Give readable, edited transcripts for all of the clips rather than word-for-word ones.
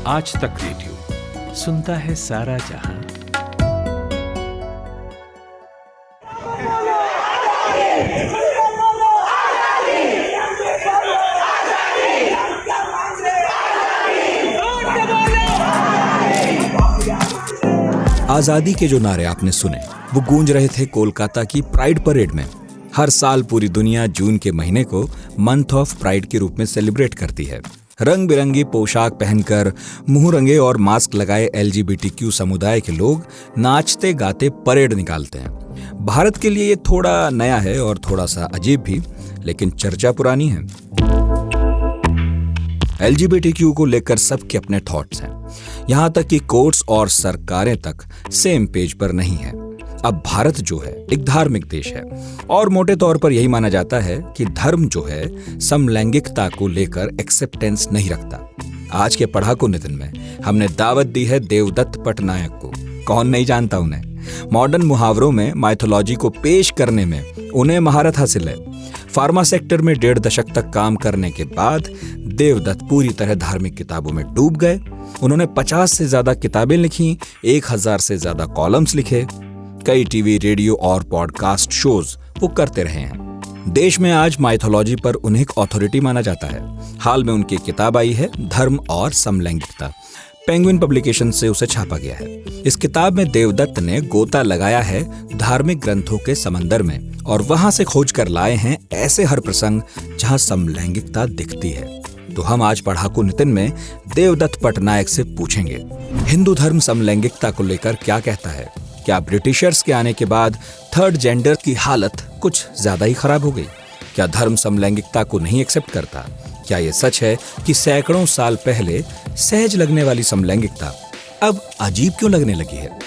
आज तक रेडियो सुनता है सारा जहां। आजादी के जो नारे आपने सुने वो गूंज रहे थे कोलकाता की प्राइड परेड में। हर साल पूरी दुनिया जून के महीने को मंथ ऑफ प्राइड के रूप में सेलिब्रेट करती है। रंग बिरंगी पोशाक पहनकर मुंह रंगे और मास्क लगाए LGBTQ समुदाय के लोग नाचते गाते परेड निकालते हैं। भारत के लिए ये थोड़ा नया है और थोड़ा सा अजीब भी, लेकिन चर्चा पुरानी है। LGBTQ को लेकर सबके अपने थॉट्स हैं, यहां तक कि कोर्ट्स और सरकारें तक सेम पेज पर नहीं है। अब भारत जो है एक धार्मिक देश है और मोटे तौर पर यही माना जाता है कि धर्म जो है समलैंगिकता को लेकर एक्सेप्टेंस नहीं रखता। आज के पढ़ाकू नितिन में हमने दावत दी है देवदत्त पटनायक को। कौन नहीं जानता उन्हें। मॉडर्न मुहावरों में माइथोलॉजी को पेश करने में उन्हें महारत हासिल है। फार्मा सेक्टर में 1.5 दशक तक काम करने के बाद देवदत्त पूरी तरह धार्मिक किताबों में डूब गए। उन्होंने 50 से ज्यादा किताबें लिखी, 1000 से ज्यादा कॉलम्स लिखे, कई टीवी, रेडियो और पॉडकास्ट शोज वो करते रहे हैं। देश में आज माइथोलॉजी पर उन्हें एक अथॉरिटी माना जाता है। हाल में उनकी किताब आई है धर्म और समलैंगिकता। पेंगुइन पब्लिकेशन से उसे छापा गया है। इस किताब में देवदत्त ने गोता लगाया है धार्मिक ग्रंथों के समंदर में और वहां से खोज कर लाए हैं ऐसे हर प्रसंग जहां समलैंगिकता दिखती है। तो हम आज पढ़ाकू नितिन में देवदत्त पटनायक से पूछेंगे, हिंदू धर्म समलैंगिकता को लेकर क्या कहता है? क्या ब्रिटिशर्स के आने के बाद थर्ड जेंडर की हालत कुछ ज्यादा ही खराब हो गई? क्या धर्म समलैंगिकता को नहीं एक्सेप्ट करता? क्या ये सच है कि सैकड़ों साल पहले सहज लगने वाली समलैंगिकता अब अजीब क्यों लगने लगी है?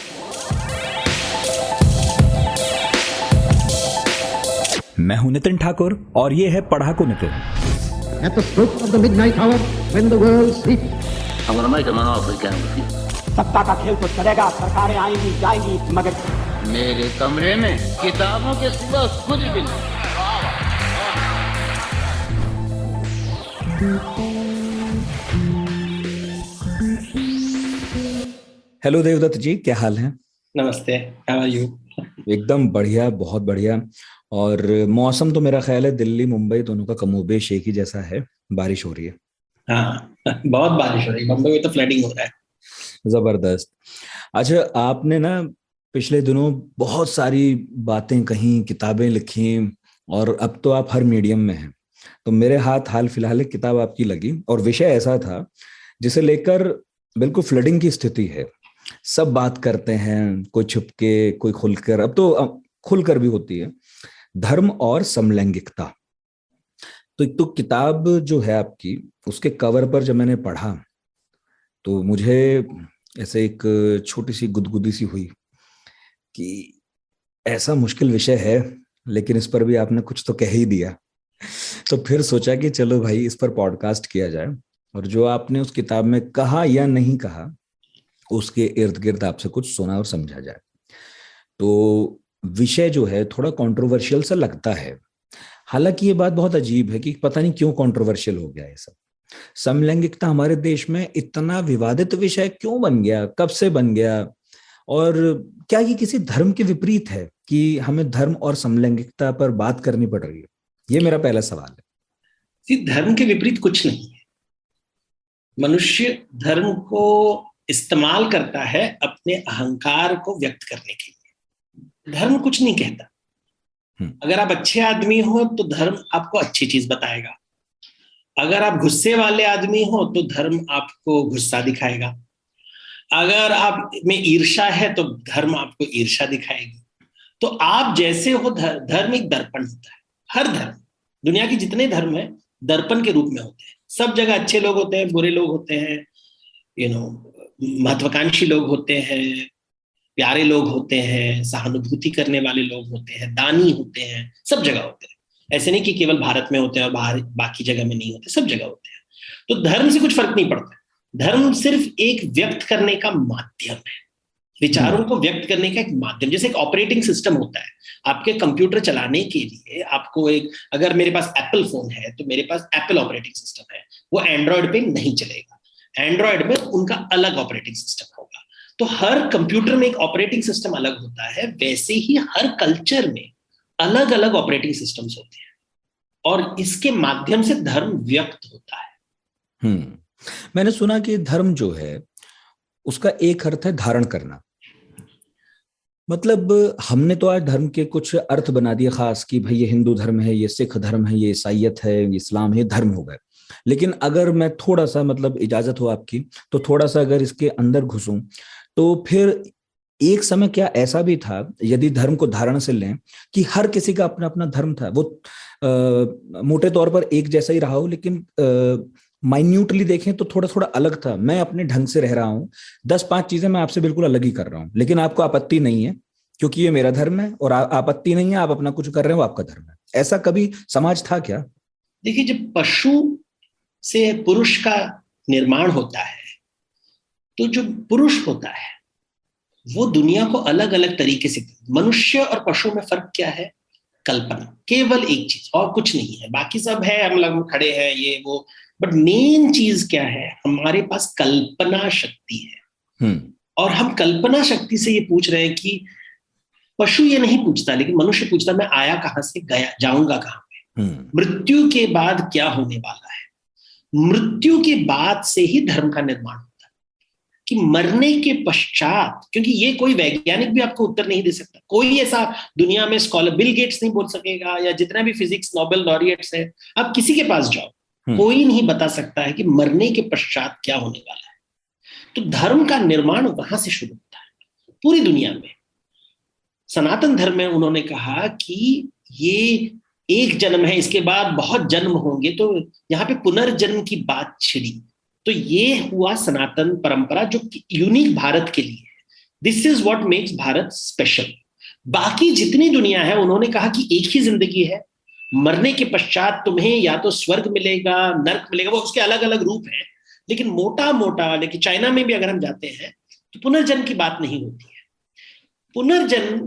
मैं हूं नितिन ठाकुर और ये है पढ़ाकू Nitin. At the stroke of the midnight hour, when the world sleeps, I'm gonna make him an offer again with you. सत्ता का खेल तो चलेगा, सरकारें आएंगी जाएंगी, मगर मेरे कमरे में किताबों के सिवा कुछ भी नहीं। हेलो देवदत्त जी, क्या हाल है? नमस्ते, हाउ आर यू? एकदम बढ़िया, बहुत बढ़िया। और मौसम तो मेरा ख्याल है दिल्ली मुंबई दोनों का कमोबेश एक ही जैसा है। बारिश हो रही है। हाँ, बहुत बारिश हो रही है। मुंबई में तो फ्लडिंग हो रहा है। जबरदस्त। अच्छा, आपने ना पिछले दिनों बहुत सारी बातें कही, किताबें लिखी और अब तो आप हर मीडियम में हैं। तो मेरे हाथ हाल फिलहाल एक किताब आपकी लगी और विषय ऐसा था जिसे लेकर बिल्कुल फ्लडिंग की स्थिति है। सब बात करते हैं, कोई छुपके, कोई खुलकर, अब तो खुलकर भी होती है। धर्म और समलैंगिकता। तो एक तो किताब जो है आपकी, उसके कवर पर जब मैंने पढ़ा तो मुझे ऐसे एक छोटी सी गुदगुदी सी हुई कि ऐसा मुश्किल विषय है लेकिन इस पर भी आपने कुछ तो कह ही दिया। तो फिर सोचा कि चलो भाई इस पर पॉडकास्ट किया जाए और जो आपने उस किताब में कहा या नहीं कहा उसके इर्द गिर्द आपसे कुछ सुना और समझा जाए। तो विषय जो है थोड़ा कंट्रोवर्शियल सा लगता है। हालांकि ये बात बहुत अजीब है कि पता नहीं क्यों कंट्रोवर्शियल हो गया है सब। समलैंगिकता हमारे देश में इतना विवादित विषय क्यों बन गया, कब से बन गया, और क्या ये किसी धर्म के विपरीत है कि हमें धर्म और समलैंगिकता पर बात करनी पड़ रही है? ये मेरा पहला सवाल है। धर्म के विपरीत कुछ नहीं है। मनुष्य धर्म को इस्तेमाल करता है अपने अहंकार को व्यक्त करने के लिए। धर्म कुछ नहीं कहता। अगर आप अच्छे आदमी हो तो धर्म आपको अच्छी चीज बताएगा। अगर आप गुस्से वाले आदमी हो तो धर्म आपको गुस्सा दिखाएगा। अगर आप में ईर्ष्या है तो धर्म आपको ईर्ष्या दिखाएगी। तो आप जैसे हो, धर्म एक दर्पण होता है। हर धर्म, दुनिया के जितने धर्म है दर्पण के रूप में होते हैं। सब जगह अच्छे लोग होते हैं, बुरे लोग होते हैं, महत्वाकांक्षी लोग होते हैं, प्यारे लोग होते हैं, सहानुभूति करने वाले लोग होते हैं, दानी होते हैं, सब जगह होते हैं। ऐसे नहीं कि केवल भारत में होते हैं और बाहर बाकी जगह में नहीं होते, सब जगह होते हैं। तो धर्म से कुछ फर्क नहीं पड़ता। धर्म सिर्फ एक व्यक्त करने का माध्यम है, विचारों को व्यक्त करने का एक माध्यम। जैसे एक ऑपरेटिंग सिस्टम होता है, आपके कंप्यूटर चलाने के लिए आपको एक, अगर मेरे पास एप्पल फोन है तो मेरे पास एप्पल ऑपरेटिंग सिस्टम है, वो एंड्रॉयड पे नहीं चलेगा। एंड्रॉयड में उनका अलग ऑपरेटिंग सिस्टम होगा। तो हर कंप्यूटर में एक ऑपरेटिंग सिस्टम अलग होता है, वैसे ही हर कल्चर में अलग अलग ऑपरेटिंग सिस्टम्स होते हैं, और इसके माध्यम से धर्म व्यक्त होता है। मैंने सुना कि धर्म जो है उसका एक अर्थ है धारण करना। मतलब हमने तो आज धर्म के कुछ अर्थ बना दिए खास, कि भाई ये हिंदू धर्म है, ये सिख धर्म है, ये ईसाईयत है, ये इस्लाम है, धर्म हो गए। लेकिन अगर मैं थोड़ा सा, मतलब इजाजत हो आपकी, तो थोड़ा सा अगर इसके अंदर घुसूं, तो फिर एक समय क्या ऐसा भी था, यदि धर्म को धारण से लें, कि हर किसी का अपना अपना धर्म था, वो मोटे तौर पर एक जैसा ही रहा हो, लेकिन माइन्यूटली देखें तो थोड़ा थोड़ा अलग था। मैं अपने ढंग से रह रहा हूँ, 10-5 चीजें मैं आपसे बिल्कुल अलग ही कर रहा हूँ, लेकिन आपको आपत्ति नहीं है क्योंकि ये मेरा धर्म है, और आपत्ति नहीं है, आप अपना कुछ कर रहे हो, आपका धर्म है। ऐसा कभी समाज था क्या? देखिए, जब पशु से पुरुष का निर्माण होता है, तो जो पुरुष होता है वो दुनिया को अलग अलग तरीके से, मनुष्य और पशु में फर्क क्या है? कल्पना, केवल एक चीज, और कुछ नहीं है। बाकी सब है, हम लोग खड़े हैं, ये वो, बट मेन चीज क्या है? हमारे पास कल्पना शक्ति है। और हम कल्पना शक्ति से ये पूछ रहे हैं कि पशु ये नहीं पूछता, लेकिन मनुष्य पूछता, मैं आया कहां से, गया जाऊंगा कहां पे, मृत्यु के बाद क्या होने वाला है। मृत्यु के बाद से ही धर्म का निर्माण होता है, कि मरने के पश्चात, क्योंकि ये कोई वैज्ञानिक भी आपको उत्तर नहीं दे सकता, कोई ऐसा दुनिया में स्कॉलर, बिल गेट्स नहीं बोल सकेगा, या जितना भी फिजिक्स नोबेल लॉरिएट्स है, आप किसी के पास जाओ, कोई नहीं बता सकता है कि मरने के पश्चात क्या होने वाला है। तो धर्म का निर्माण वहां से शुरू होता है पूरी दुनिया में। सनातन धर्म में उन्होंने कहा कि ये एक जन्म है, इसके बाद बहुत जन्म होंगे, तो यहाँ पे पुनर्जन्म की बात छिड़ी। तो ये हुआ सनातन परंपरा, जो यूनिक भारत के लिए है। This is what makes Bharat special. बाकी जितनी दुनिया है, उन्होंने कहा कि एक ही जिंदगी है, मरने के पश्चात तुम्हें या तो स्वर्ग मिलेगा, नर्क मिलेगा, वो उसके अलग अलग रूप हैं, लेकिन मोटा मोटा, लेकिन चाइना में भी अगर हम जाते हैं तो पुनर्जन्म की बात नहीं होती है। पुनर्जन्म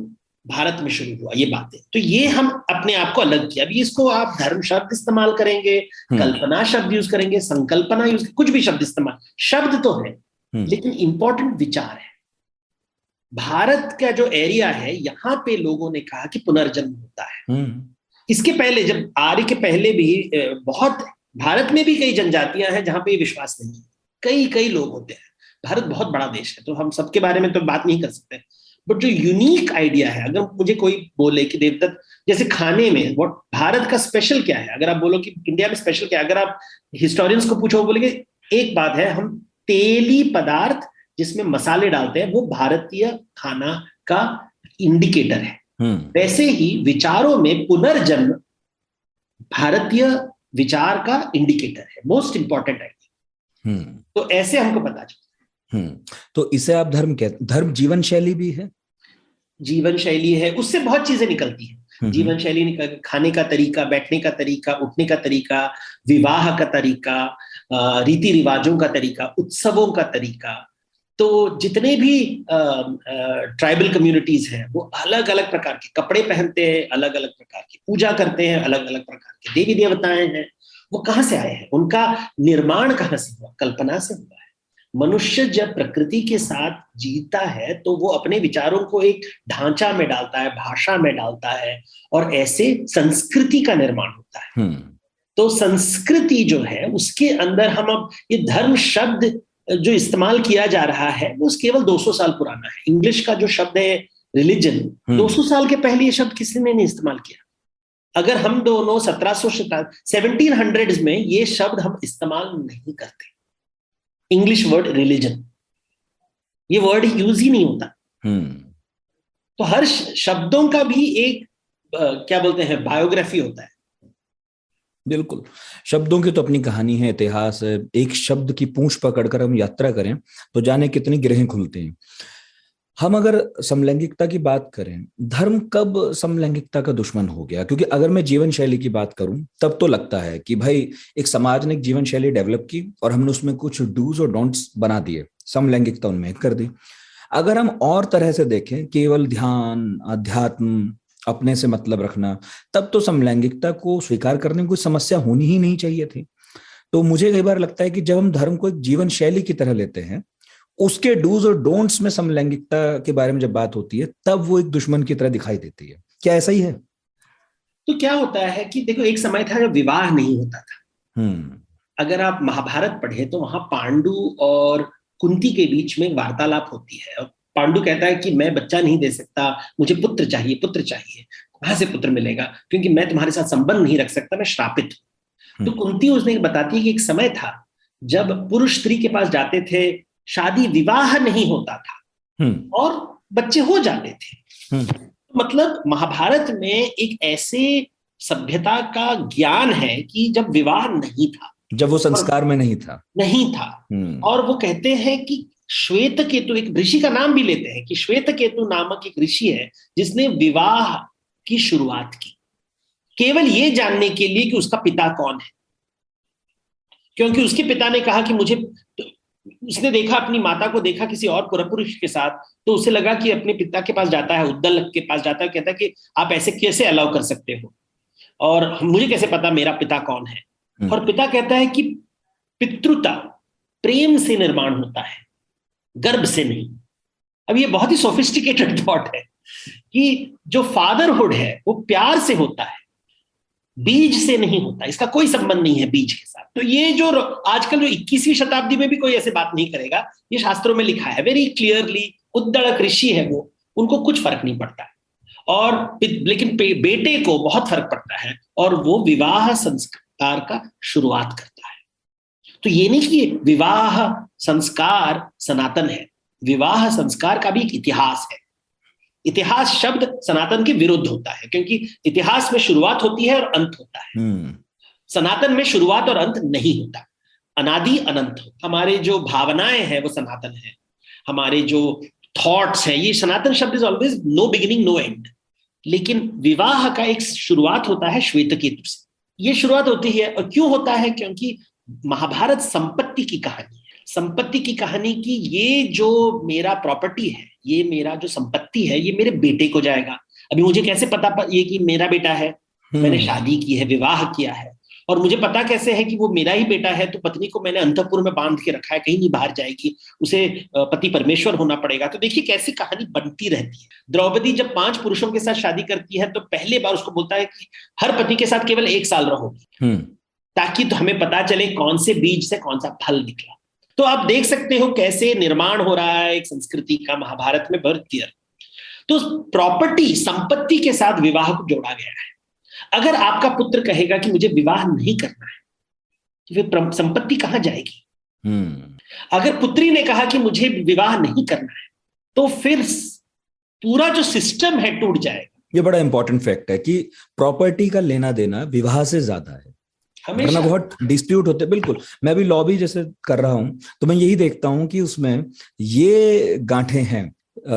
भारत में शुरू हुआ, ये बातें। तो ये हम अपने आप को अलग किया। अभी इसको आप धर्म शब्द इस्तेमाल करेंगे, कल्पना शब्द यूज करेंगे, संकल्पना यूज, कुछ भी शब्द इस्तेमाल, शब्द तो है, लेकिन इंपॉर्टेंट विचार है। भारत का जो एरिया है, यहां पे लोगों ने कहा कि पुनर्जन्म होता है। इसके पहले, जब आर्य के पहले भी बहुत, भारत में भी कई जनजातियां हैं जहां पे विश्वास नहीं है, कई कई लोग होते हैं। भारत बहुत बड़ा देश है, तो हम सबके बारे में तो बात नहीं कर सकते, बट जो यूनिक आइडिया है, अगर मुझे कोई बोले कि देवदत्त, जैसे खाने में वो भारत का स्पेशल क्या है, अगर आप बोलो कि इंडिया में स्पेशल क्या है, अगर आप हिस्टोरियंस को पूछो, बोलेंगे एक बात है, हम तेली पदार्थ जिसमें मसाले डालते हैं, वो भारतीय खाना का इंडिकेटर है। वैसे ही विचारों में पुनर्जन्म भारतीय विचार का इंडिकेटर है, मोस्ट इंपॉर्टेंट आइडिया। तो ऐसे हमको पता चलता। तो इसे आप धर्म कहते? धर्म जीवन शैली भी है, जीवन शैली है, उससे बहुत चीजें निकलती है। जीवन शैली निकल, खाने का तरीका, बैठने का तरीका, उठने का तरीका, विवाह का तरीका, रीति रिवाजों का तरीका, उत्सवों का तरीका। तो जितने भी ट्राइबल कम्युनिटीज हैं, वो अलग अलग प्रकार के कपड़े पहनते हैं, अलग अलग प्रकार की पूजा करते हैं, अलग अलग प्रकार के देवी देवताएं हैं। वो कहाँ से आए हैं? उनका निर्माण कहाँ से हुआ? कल्पना से हुआ है। मनुष्य जब प्रकृति के साथ जीता है, तो वो अपने विचारों को एक ढांचा में डालता है, भाषा में डालता है, और ऐसे संस्कृति का निर्माण होता है। तो संस्कृति जो है, उसके अंदर हम अब ये धर्म शब्द जो इस्तेमाल किया जा रहा है, वो केवल 200 साल पुराना है। इंग्लिश का जो शब्द है रिलीजन, 200 साल के पहले ये शब्द किसी ने नहीं इस्तेमाल किया। अगर हम दोनों 1700s में ये शब्द हम इस्तेमाल नहीं करते। इंग्लिश वर्ड रिलीजन, ये वर्ड यूज ही नहीं होता। तो हर शब्दों का भी एक क्या बोलते हैं, बायोग्राफी होता है। बिल्कुल, शब्दों की तो अपनी कहानी है, इतिहास है। एक शब्द की पूंछ पकड़कर हम यात्रा करें तो जाने कितनी गिरहें खुलती हैं। हम अगर समलैंगिकता की बात करें, धर्म कब समलैंगिकता का दुश्मन हो गया? क्योंकि अगर मैं जीवन शैली की बात करूं, तब तो लगता है कि भाई एक समाज ने एक जीवन शैली डेवलप की और हमने उसमें कुछ डूज और डोंट्स बना दिए, समलैंगिकता उनमें कर दी। अगर हम और तरह से देखें, केवल ध्यान, अध्यात्म, अपने से मतलब रखना, तब तो समलैंगिकता को स्वीकार करने में कोई समस्या होनी ही नहीं चाहिए थी। तो मुझे कई बार लगता है कि जब हम धर्म को एक जीवन शैली की तरह लेते हैं, उसके डूज और डोंट्स में समलैंगिकता के बारे में जब बात होती है, तब वो एक दुश्मन की तरह दिखाई देती है। क्या ऐसा ही है? तो क्या होता है कि देखो, एक समय था जब विवाह नहीं होता था। अगर आप महाभारत पढ़े तो वहां पांडु और कुंती के बीच में वार्तालाप होती है, और पांडु कहता है कि मैं बच्चा नहीं दे सकता, मुझे पुत्र चाहिए, पुत्र चाहिए। कहां से पुत्र मिलेगा, क्योंकि मैं तुम्हारे साथ संबंध नहीं रख सकता, मैं श्रापित हूं। तो कुंती उसने बताती है कि एक समय था जब पुरुष स्त्री के पास जाते थे, शादी विवाह नहीं होता था और बच्चे हो जाते थे। मतलब महाभारत में एक ऐसे सभ्यता का ज्ञान है कि जब विवाह नहीं था, जब वो संस्कार में नहीं था। और वो कहते हैं कि श्वेत केतु, एक ऋषि का नाम भी लेते हैं कि श्वेत केतु नामक एक ऋषि है जिसने विवाह की शुरुआत की, केवल ये जानने के लिए कि उसका पिता कौन है। क्योंकि उसके पिता ने कहा कि मुझे, उसने देखा, अपनी माता को देखा किसी और पुरुष के साथ, तो उसे लगा कि अपने पिता के पास जाता है, उद्दल के पास जाता है, कहता है कि आप ऐसे कैसे अलाउ कर सकते हो, और मुझे कैसे पता मेरा पिता कौन है। और पिता कहता है कि पितृता प्रेम से निर्माण होता है, गर्भ से नहीं। अब ये बहुत ही सोफिस्टिकेटेड थॉट है कि जो फादरहुड है वो प्यार से होता है, बीज से नहीं होता, इसका कोई संबंध नहीं है बीज के साथ। तो ये जो आजकल जो 21वीं शताब्दी में भी कोई ऐसे बात नहीं करेगा, ये शास्त्रों में लिखा है वेरी क्लियरली। उद्दड़क ऋषि है वो, उनको कुछ फर्क नहीं पड़ता है, और लेकिन बेटे को बहुत फर्क पड़ता है, और वो विवाह संस्कार का शुरुआत करता है। तो ये नहीं कि विवाह संस्कार सनातन है, विवाह संस्कार का भी एक इतिहास है। इतिहास शब्द सनातन के विरुद्ध होता है, क्योंकि इतिहास में शुरुआत होती है और अंत होता है। सनातन में शुरुआत और अंत नहीं होता, अनादि अनंत हो। हमारे जो भावनाएं हैं वो सनातन है, हमारे जो थॉट्स हैं, ये सनातन शब्द is always no beginning no end. लेकिन विवाह का एक शुरुआत होता है श्वेत केतु से, ये शुरुआत होती है। और क्यों होता है? क्योंकि महाभारत संपत्ति की कहानी है, संपत्ति की कहानी की ये जो मेरा प्रॉपर्टी है, ये मेरा जो संपत्ति है, ये मेरे बेटे को जाएगा। अभी मुझे कैसे पता ये कि मेरा बेटा है? मैंने शादी की है, विवाह किया है, और मुझे पता कैसे है कि वो मेरा ही बेटा है? तो पत्नी को मैंने अंतःपुर में बांध के रखा है, कहीं नहीं बाहर जाएगी, उसे पति परमेश्वर होना पड़ेगा। तो देखिए कैसी कहानी बनती रहती है। द्रौपदी जब 5 पुरुषों के साथ शादी करती है तो पहले बार उसको बोलता है कि हर पति के साथ केवल 1 साल रहोगी, ताकि तो हमें पता चले कौन से बीज से कौन सा फल निकला। तो आप देख सकते हो कैसे निर्माण हो रहा है एक संस्कृति का, महाभारत में बहुत क्लियर। तो प्रॉपर्टी, संपत्ति के साथ विवाह को जोड़ा गया है। अगर आपका पुत्र कहेगा कि मुझे विवाह नहीं करना है, तो फिर संपत्ति कहां जाएगी? अगर पुत्री ने कहा कि मुझे विवाह नहीं करना है, तो फिर पूरा जो सिस्टम है टूट जाएगा। ये बड़ा इंपॉर्टेंट फैक्ट है कि प्रॉपर्टी का लेना देना विवाह से ज्यादा है, वरना बहुत डिस्प्यूट होते। बिल्कुल, मैं भी लॉबी जैसे कर रहा हूं तो मैं यही देखता हूं कि उसमें ये गांठें हैं,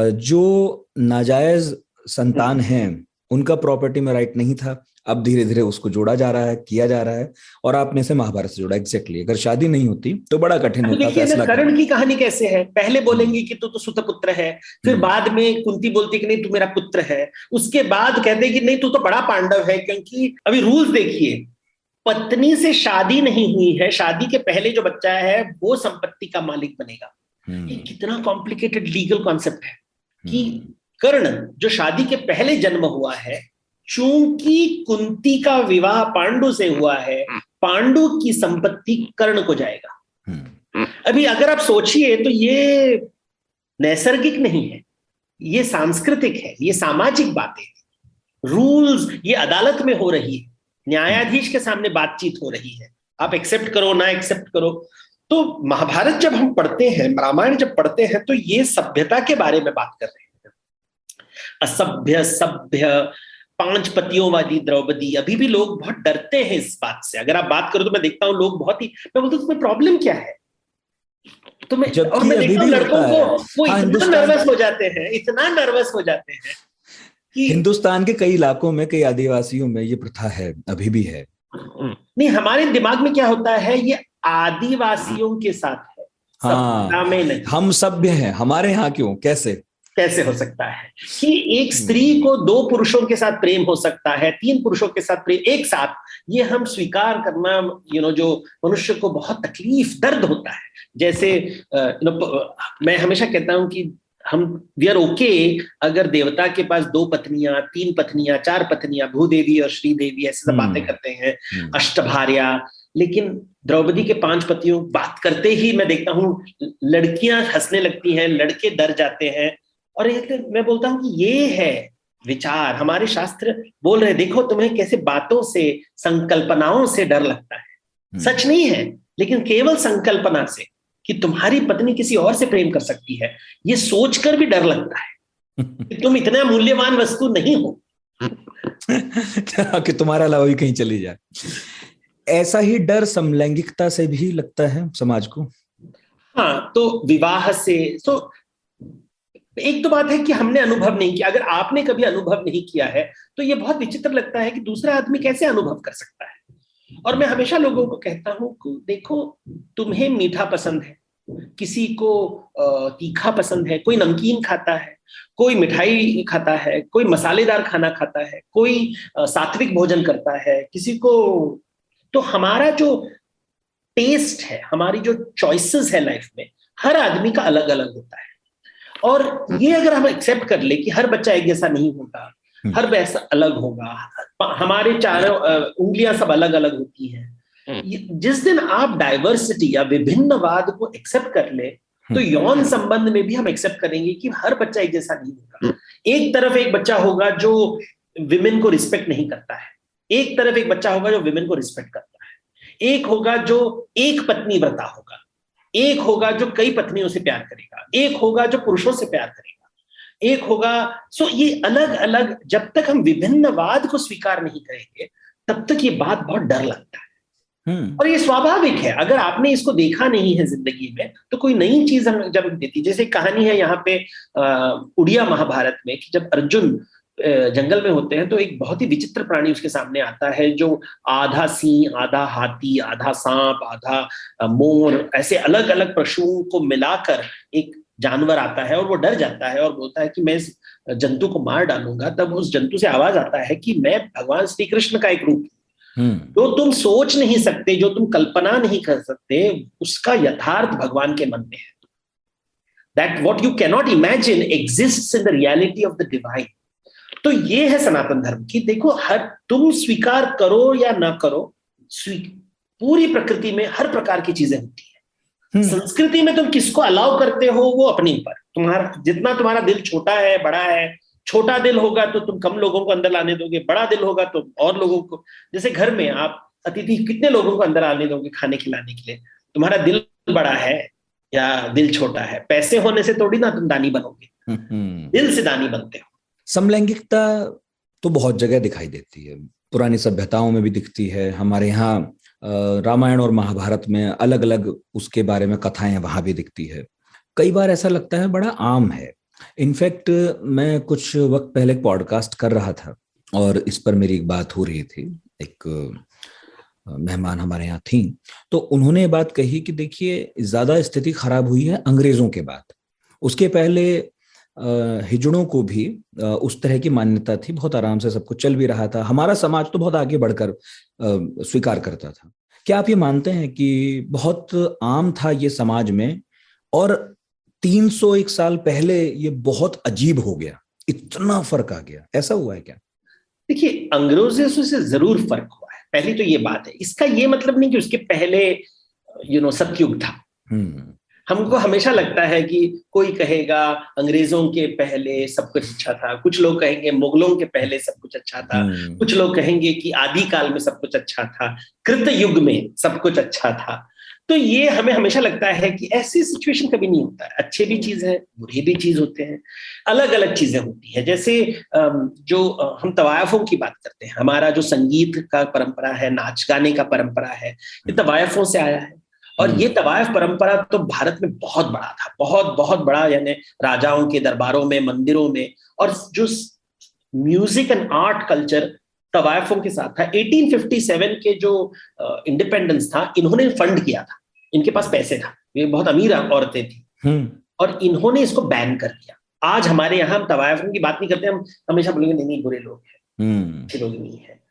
जो नाजायज संतान हैं उनका प्रॉपर्टी में राइट नहीं था, अब धीरे धीरे उसको जोड़ा जा रहा है, किया जा रहा है। और आपने से महाभारत से जोड़ा, एग्जैक्टली। अगर शादी नहीं होती तो बड़ा कठिन होता। देखिए कर्ण की कहानी कैसे है, पहले बोलेंगे कि तू तो सुतपुत्र है, फिर बाद में कुंती बोलती कि नहीं तू मेरा पुत्र है, उसके बाद कहते कि नहीं तू तो बड़ा पांडव है। क्योंकि अभी रूल्स देखिए, पत्नी से शादी नहीं हुई है, शादी के पहले जो बच्चा है वो संपत्ति का मालिक बनेगा। ये कितना कॉम्प्लिकेटेड लीगल कॉन्सेप्ट है कि कर्ण जो शादी के पहले जन्म हुआ है, चूंकि कुंती का विवाह पांडु से हुआ है, पांडु की संपत्ति कर्ण को जाएगा। अभी अगर आप सोचिए तो ये नैसर्गिक नहीं है, ये सांस्कृतिक है, ये सामाजिक बातें, रूल्स, ये अदालत में हो रही है, न्यायाधीश के सामने बातचीत हो रही है, आप एक्सेप्ट करो ना एक्सेप्ट करो। तो महाभारत जब हम पढ़ते हैं, रामायण जब पढ़ते हैं, तो ये सभ्यता के बारे में बात कर रहे हैं। असभ्य, सभ्य, 5 पतियों वाली द्रौपदी। अभी भी लोग बहुत डरते हैं इस बात से। अगर आप बात करो तो मैं देखता हूं लोग बहुत ही, मैं बोलता हूं तुम्हें प्रॉब्लम क्या है? तो मैं देखता हूं लड़कों को वो इतना नर्वस हो जाते हैं, इतना नर्वस हो जाते हैं कि हिंदुस्तान के कई इलाकों में, कई आदिवासियों में ये प्रथा है, अभी भी है। नहीं, हमारे दिमाग में क्या होता है, ये आदिवासियों के साथ है, हाँ, में नहीं। हम सभ्य हैं, हमारे यहाँ क्यों, कैसे? कैसे हो सकता है कि एक स्त्री को 2 पुरुषों के साथ प्रेम हो सकता है, 3 पुरुषों के साथ प्रेम एक साथ, ये हम स्वीकार करना जो मनुष्य को बहुत तकलीफ दर्द होता है। जैसे मैं हमेशा कहता हूं कि हम वी आर ओके अगर देवता के पास 2 पत्नियां, 3 पत्नियां, 4 पत्नियां, भूदेवी और श्रीदेवी ऐसे सब बातें करते हैं, अष्टभार्या, लेकिन द्रौपदी के 5 पतियों बात करते ही मैं देखता हूं लड़कियां हंसने लगती हैं, लड़के डर जाते हैं। और मैं बोलता हूं कि ये है विचार, हमारे शास्त्र बोल रहे देखो तुम्हें कैसे बातों से, संकल्पनाओं से डर लगता है। सच नहीं है, लेकिन केवल संकल्पना से कि तुम्हारी पत्नी किसी और से प्रेम कर सकती है, ये सोचकर भी डर लगता है कि तुम इतना मूल्यवान वस्तु नहीं हो कि तुम्हारा अलावा भी कहीं चली जाए। ऐसा ही डर समलैंगिकता से भी लगता है समाज को। हाँ, तो विवाह से तो एक तो बात है कि हमने अनुभव नहीं किया। अगर आपने कभी अनुभव नहीं किया है तो ये बहुत विचित्र लगता है कि दूसरा आदमी कैसे अनुभव कर सकता है। और मैं हमेशा लोगों को कहता हूं कि देखो, तुम्हें मीठा पसंद है, किसी को तीखा पसंद है, कोई नमकीन खाता है, कोई मिठाई खाता है, कोई मसालेदार खाना खाता है, कोई सात्विक भोजन करता है, किसी को, तो हमारा जो टेस्ट है, हमारी जो चॉइसेस है लाइफ में, हर आदमी का अलग अलग होता है। और ये अगर हम एक्सेप्ट कर ले कि हर बच्चा एक जैसा नहीं होगा, हर वैसा अलग होगा, हमारे चारों उंगलियां सब अलग अलग होती हैं। जिस दिन आप डाइवर्सिटी या विभिन्नवाद को एक्सेप्ट कर ले, तो यौन संबंध में भी हम एक्सेप्ट करेंगे कि हर बच्चा एक जैसा नहीं होगा। एक तरफ एक बच्चा होगा जो विमेन को रिस्पेक्ट नहीं करता है, एक तरफ एक बच्चा होगा जो विमेन को रिस्पेक्ट करता है, एक होगा जो एक पत्नी व्रता होगा, एक होगा जो कई पत्नियों से प्यार करेगा, एक होगा जो पुरुषों से प्यार करेगा, एक होगा। सो ये अलग अलग, जब तक हम विभिन्नवाद को स्वीकार नहीं करेंगे तब तक ये बात बहुत डर लगता है। और ये स्वाभाविक है, अगर आपने इसको देखा नहीं है जिंदगी में तो कोई नई चीज हम जब देती, जैसे कहानी है यहाँ पे उड़िया महाभारत में कि जब अर्जुन जंगल में होते हैं तो एक बहुत ही विचित्र प्राणी उसके सामने आता है जो आधा सिंह, आधा हाथी, आधा सांप, आधा मोर, ऐसे अलग अलग पशुओं को मिलाकर एक जानवर आता है और वो डर जाता है और बोलता है कि मैं इस जंतु को मार डालूंगा। तब उस जंतु से आवाज आता है कि मैं भगवान श्री कृष्ण का एक रूप हूं, जो तुम सोच नहीं सकते, जो तुम कल्पना नहीं कर सकते, उसका यथार्थ भगवान के मन में है। That what you cannot imagine exists in the reality of the divine. तो ये है सनातन धर्म की, देखो हर तुम स्वीकार करो या ना करो, पूरी प्रकृति में हर प्रकार की चीजें होती है। संस्कृति में तुम किसको अलाउ करते हो वो अपने ऊपर, तुम्हारा जितना तुम्हारा दिल छोटा है, बड़ा है, छोटा दिल होगा तो तुम कम लोगों को अंदर लाने दोगे, बड़ा दिल होगा तो और लोगों को। जैसे घर में आप अतिथि कितने लोगों को अंदर आने दोगे खाने खिलाने के लिए? तुम्हारा दिल बड़ा है या दिल छोटा है? पैसे होने से थोड़ी ना तुम दानी बनोगे, दिल से दानी बनते हो। समलैंगिकता तो बहुत जगह दिखाई देती है, पुरानी सभ्यताओं में भी दिखती है, हमारे यहाँ रामायण और महाभारत में अलग अलग उसके बारे में कथाएं वहां भी दिखती है। कई बार ऐसा लगता है बड़ा आम है। इनफैक्ट मैं कुछ वक्त पहले एक पॉडकास्ट कर रहा था और इस पर मेरी एक बात हो रही थी, एक मेहमान हमारे यहाँ थी, तो उन्होंने बात कही कि देखिए ज्यादा स्थिति खराब हुई है अंग्रेजों के बाद, उसके पहले हिजड़ों को भी उस तरह की मान्यता थी, बहुत आराम से सब कुछ चल भी रहा था, हमारा समाज तो बहुत आगे बढ़कर स्वीकार करता था। क्या आप ये मानते हैं कि बहुत आम था ये समाज में और 301 साल पहले ये बहुत अजीब हो गया, इतना फर्क आ गया, ऐसा हुआ है क्या? देखिए, अंग्रेजों से जरूर फर्क हुआ है, पहली तो ये बात है। इसका ये मतलब नहीं कि उसके पहले सतयुग था। हमको हमेशा लगता है कि कोई कहेगा अंग्रेजों के पहले सब कुछ अच्छा था, कुछ लोग कहेंगे मुगलों के पहले सब कुछ अच्छा था, कुछ लोग कहेंगे कि आदि काल में सब कुछ अच्छा था, कृत युग में सब कुछ अच्छा था। तो ये हमें हमेशा लगता है कि ऐसी सिचुएशन कभी नहीं होता है। अच्छे भी चीज है, बुरे भी चीज होते हैं, अलग अलग चीजें होती है। जैसे जो हम तवायफों की बात करते हैं, हमारा जो संगीत का परंपरा है, नाच गाने का परंपरा है, ये तवायफों से आया है। और ये तवायफ परंपरा तो भारत में बहुत बड़ा था, बहुत बहुत बड़ा, यानी राजाओं के दरबारों में, मंदिरों में। और जो म्यूजिक एंड आर्ट कल्चर तवायफों के साथ था। 1857 के जो इंडिपेंडेंस था, इन्होंने फंड किया था, इनके पास पैसे था, ये बहुत अमीर औरतें थी और इन्होंने इसको बैन कर दिया। आज हमारे यहाँ हम तवायफों की बात नहीं करते, हम हमेशा बोलेंगे नहीं नहीं बुरे लोग हैं, अच्छे लोग नहीं है।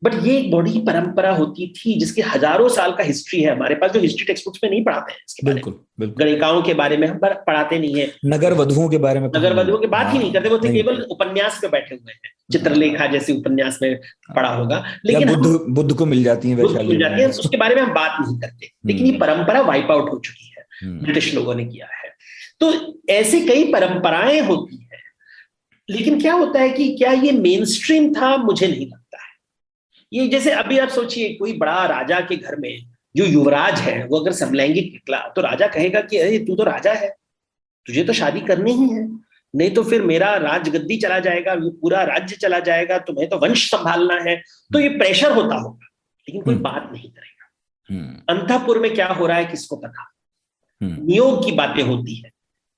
बट ये एक बड़ी परंपरा होती थी जिसके हजारों साल का हिस्ट्री है हमारे पास, जो हिस्ट्री टेक्स्ट बुक्स में नहीं पढ़ाते हैं इसके बारे में। गणिकाओं के बारे में हम पढ़ाते नहीं है, नगर वधुओं के बारे में, नगर वधुओं की बात ही नहीं करते, वो तो केवल उपन्यास पे बैठे हुए हैं, चित्रलेखा जैसे उपन्यास में पढ़ा होगा, लेकिन बुद्ध को मिल जाती है, मिल जाती है, उसके बारे में हम बात नहीं करते। लेकिन ये परंपरा वाइप आउट हो चुकी है, ब्रिटिश लोगों ने किया है। तो ऐसे कई परंपराएं होती है, लेकिन क्या होता है कि क्या ये मेन स्ट्रीम था, मुझे नहीं लगता है। ये जैसे अभी आप सोचिए, कोई बड़ा राजा के घर में जो युवराज है वो अगर समलैंगिक निकला तो राजा कहेगा कि अरे तू तो राजा है, तुझे तो शादी करनी ही है, नहीं तो फिर मेरा राजगद्दी चला जाएगा, पूरा राज्य चला जाएगा, तुम्हें तो वंश संभालना है। तो ये प्रेशर होता होगा, लेकिन कोई बात नहीं करेगा। अंतःपुर में क्या हो रहा है किसको पता। नियोग की बातें होती है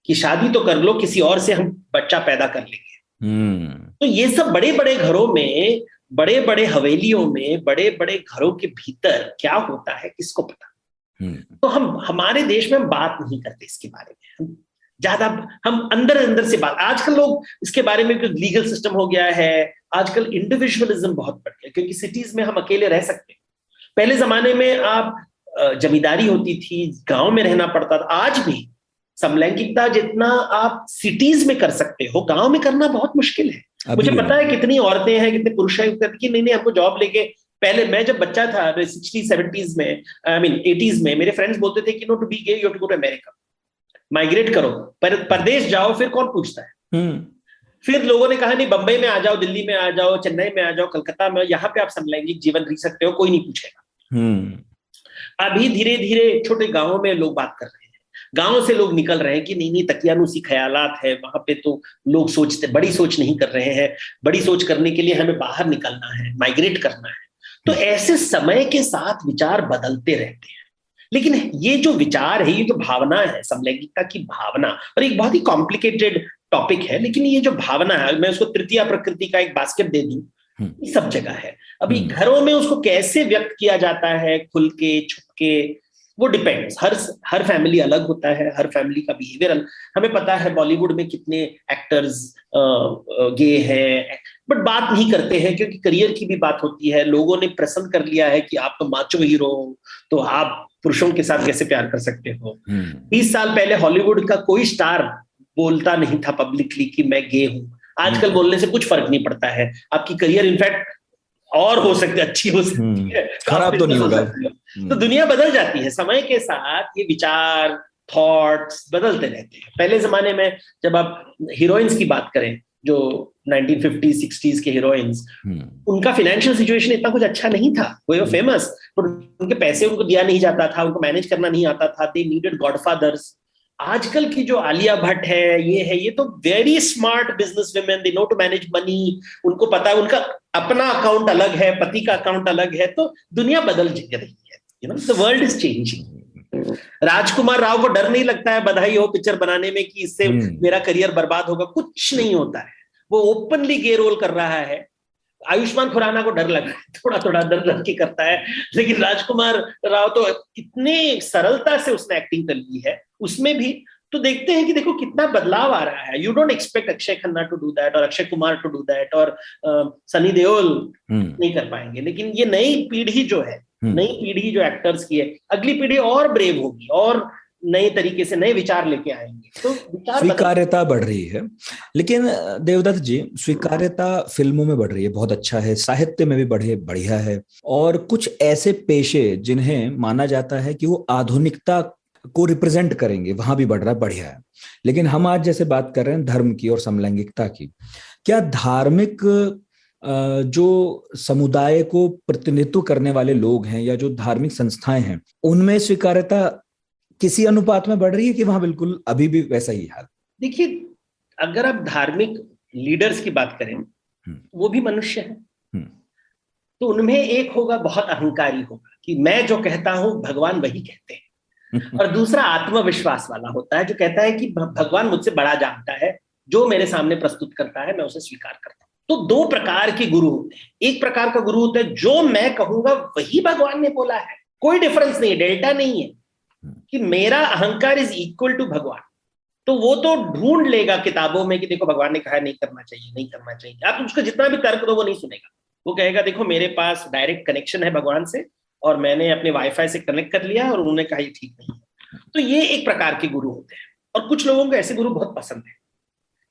कि शादी तो कर लो, किसी और से हम बच्चा पैदा कर लेंगे। तो ये सब बड़े बड़े घरों में, बड़े बड़े हवेलियों में, बड़े बड़े घरों के भीतर क्या होता है किसको पता। तो हमारे देश में हम बात नहीं करते इसके बारे में, ज्यादा हम अंदर अंदर से बात। आजकल लोग इसके बारे में लीगल सिस्टम हो गया है, आजकल इंडिविजुअलिज्म बहुत बढ़ गया, क्योंकि सिटीज में हम अकेले रह सकते हैं। पहले जमाने में आप जमींदारी होती थी, गांव में रहना पड़ता था। आज भी समलैंगिकता जितना आप सिटीज में कर सकते हो, गांव में करना बहुत मुश्किल है। मुझे पता है कितनी औरतें हैं, कितने पुरुष हैं कि नहीं हमको जॉब लेके। पहले मैं जब बच्चा था 60s 70s में, आई मीन 80s में, मेरे फ्रेंड्स बोलते थे कि no to be gay you have to go to America, migrate करो, परदेश जाओ। फिर कौन पूछता है? फिर लोगों ने कहा नहीं, बंबई में आ जाओ, दिल्ली में आ जाओ, चेन्नई में आ जाओ, कलकत्ता में, यहाँ पे आप समलैंगिक जीवन जी सकते हो, कोई नहीं पूछेगा। अभी धीरे धीरे छोटे गांवों में लोग बात कर रहे हैं, गांव से लोग निकल रहे हैं कि नहीं नहीं तकियानुसी ख्यालात है, वहां पे तो लोग सोचते, बड़ी सोच नहीं कर रहे हैं, बड़ी सोच करने के लिए हमें बाहर निकलना है, माइग्रेट करना है। तो ऐसे समय के साथ विचार बदलते रहते हैं। लेकिन ये जो विचार है, ये जो भावना है, समलैंगिकता की भावना, और एक बहुत ही कॉम्प्लिकेटेड टॉपिक है, लेकिन ये जो भावना है, मैं उसको तृतीया प्रकृति का एक बास्केट दे दूं, ये सब जगह है। अभी घरों में उसको कैसे व्यक्त किया जाता है, खुल के, छुप के, वो डिपेंड्स। हर फैमिली अलग होता है, हर फैमिली का बिहेवियर। हमें पता है बॉलीवुड में कितने एक्टर्स गे हैं, बट बात नहीं करते हैं क्योंकि करियर की भी बात होती है। लोगों ने पसंद कर लिया है कि आप तो माचो हीरो हो, तो आप पुरुषों के साथ कैसे प्यार कर सकते हो। 20 साल पहले हॉलीवुड का कोई स्टार बोलता नहीं था पब्लिकली कि मैं गे हूं। आजकल बोलने से कुछ फर्क नहीं पड़ता है। आपकी करियर इनफैक्ट और हो सकती है, अच्छी हो सकती है, खराब तो नहीं होगा। तो दुनिया बदल जाती है समय के साथ, ये विचार, थॉट्स बदलते रहते हैं। पहले जमाने में जब आप हीरोइंस की बात करें, जो 1950s 60s के हीरोइंस, उनका फाइनेंशियल सिचुएशन इतना कुछ अच्छा नहीं था, वो फेमस, पर उनके पैसे उनको दिया नहीं जाता था, उनको मैनेज करना नहीं आता था, दे नीडेड गॉडफादर्स। आजकल की जो आलिया भट्ट है, ये तो very smart business women, they know to manage money, उनको पता है, उनका अपना अकाउंट अलग है, पति का अकाउंट अलग है। तो दुनिया बदल रही है, you know, the world is changing. Rajkummar Rao को डर नहीं लगता है बधाई हो पिक्चर बनाने में कि इससे मेरा करियर बर्बाद होगा, कुछ नहीं होता है। वो ओपनली गे रोल कर रहा है। आयुष्मान खुराना को डर लगा है, थोड़ा थोड़ा डर के करता है, लेकिन राजकुमार राव तो इतने सरलता से उसने एक्टिंग कर ली है उसमें भी। तो देखते हैं कि देखो कितना बदलाव आ रहा है। You don't expect Akshaye Khanna to do that, और Akshay Kumar to do that, और सनी देओल नहीं कर पाएंगे। लेकिन ये नई पीढ़ी जो है, नई पीढ़ी जो एक्टर्स की है, अगली पीढ़ी और ब्रेव होगी और नए तरीके से नए विचार लेके आएंगे, तो स्वीकार्यता बढ़ रही है। लेकिन देवदत्त जी, स्वीकार्यता फिल्मों में बढ़ रही है, बहुत अच्छा है, साहित्य में भी बढ़िया है, और कुछ ऐसे पेशे जिन्हें माना जाता है कि वो आधुनिकता को रिप्रेजेंट करेंगे, वहां भी बढ़ रहा है, बढ़िया है। लेकिन हम आज जैसे बात कर रहे हैं धर्म की और समलैंगिकता की, क्या धार्मिक जो समुदाय को प्रतिनिधित्व करने वाले लोग हैं या जो धार्मिक संस्थाएं हैं, उनमें स्वीकार्यता किसी अनुपात में बढ़ रही है कि वहां बिल्कुल अभी भी वैसा ही हाल? देखिए, अगर आप धार्मिक लीडर्स की बात करें, वो भी मनुष्य है, तो उनमें एक होगा बहुत अहंकारी होगा कि मैं जो कहता हूं भगवान वही कहते हैं, और दूसरा आत्मविश्वास वाला होता है जो कहता है कि भगवान मुझसे बड़ा जानता है, जो मेरे सामने प्रस्तुत करता है मैं उसे स्वीकार करता हूं। तो दो प्रकार के गुरु होते हैं। एक प्रकार का गुरु होता है जो मैं कहूंगा वही भगवान ने बोला है, कोई डिफरेंस नहीं है, डेल्टा नहीं है, कि मेरा अहंकार इज इक्वल टू भगवान। तो वो तो ढूंढ लेगा किताबों में कि देखो भगवान ने कहा है नहीं करना चाहिए, नहीं करना चाहिए। आप उसको जितना भी तर्क दो वो नहीं सुनेगा। वो कहेगा देखो मेरे पास डायरेक्ट कनेक्शन है भगवान से और मैंने अपने वाईफाई से कनेक्ट कर लिया और उन्होंने कहा ये ठीक नहीं है। तो ये एक प्रकार के गुरु होते हैं। और कुछ लोगों को ऐसे गुरु बहुत पसंद है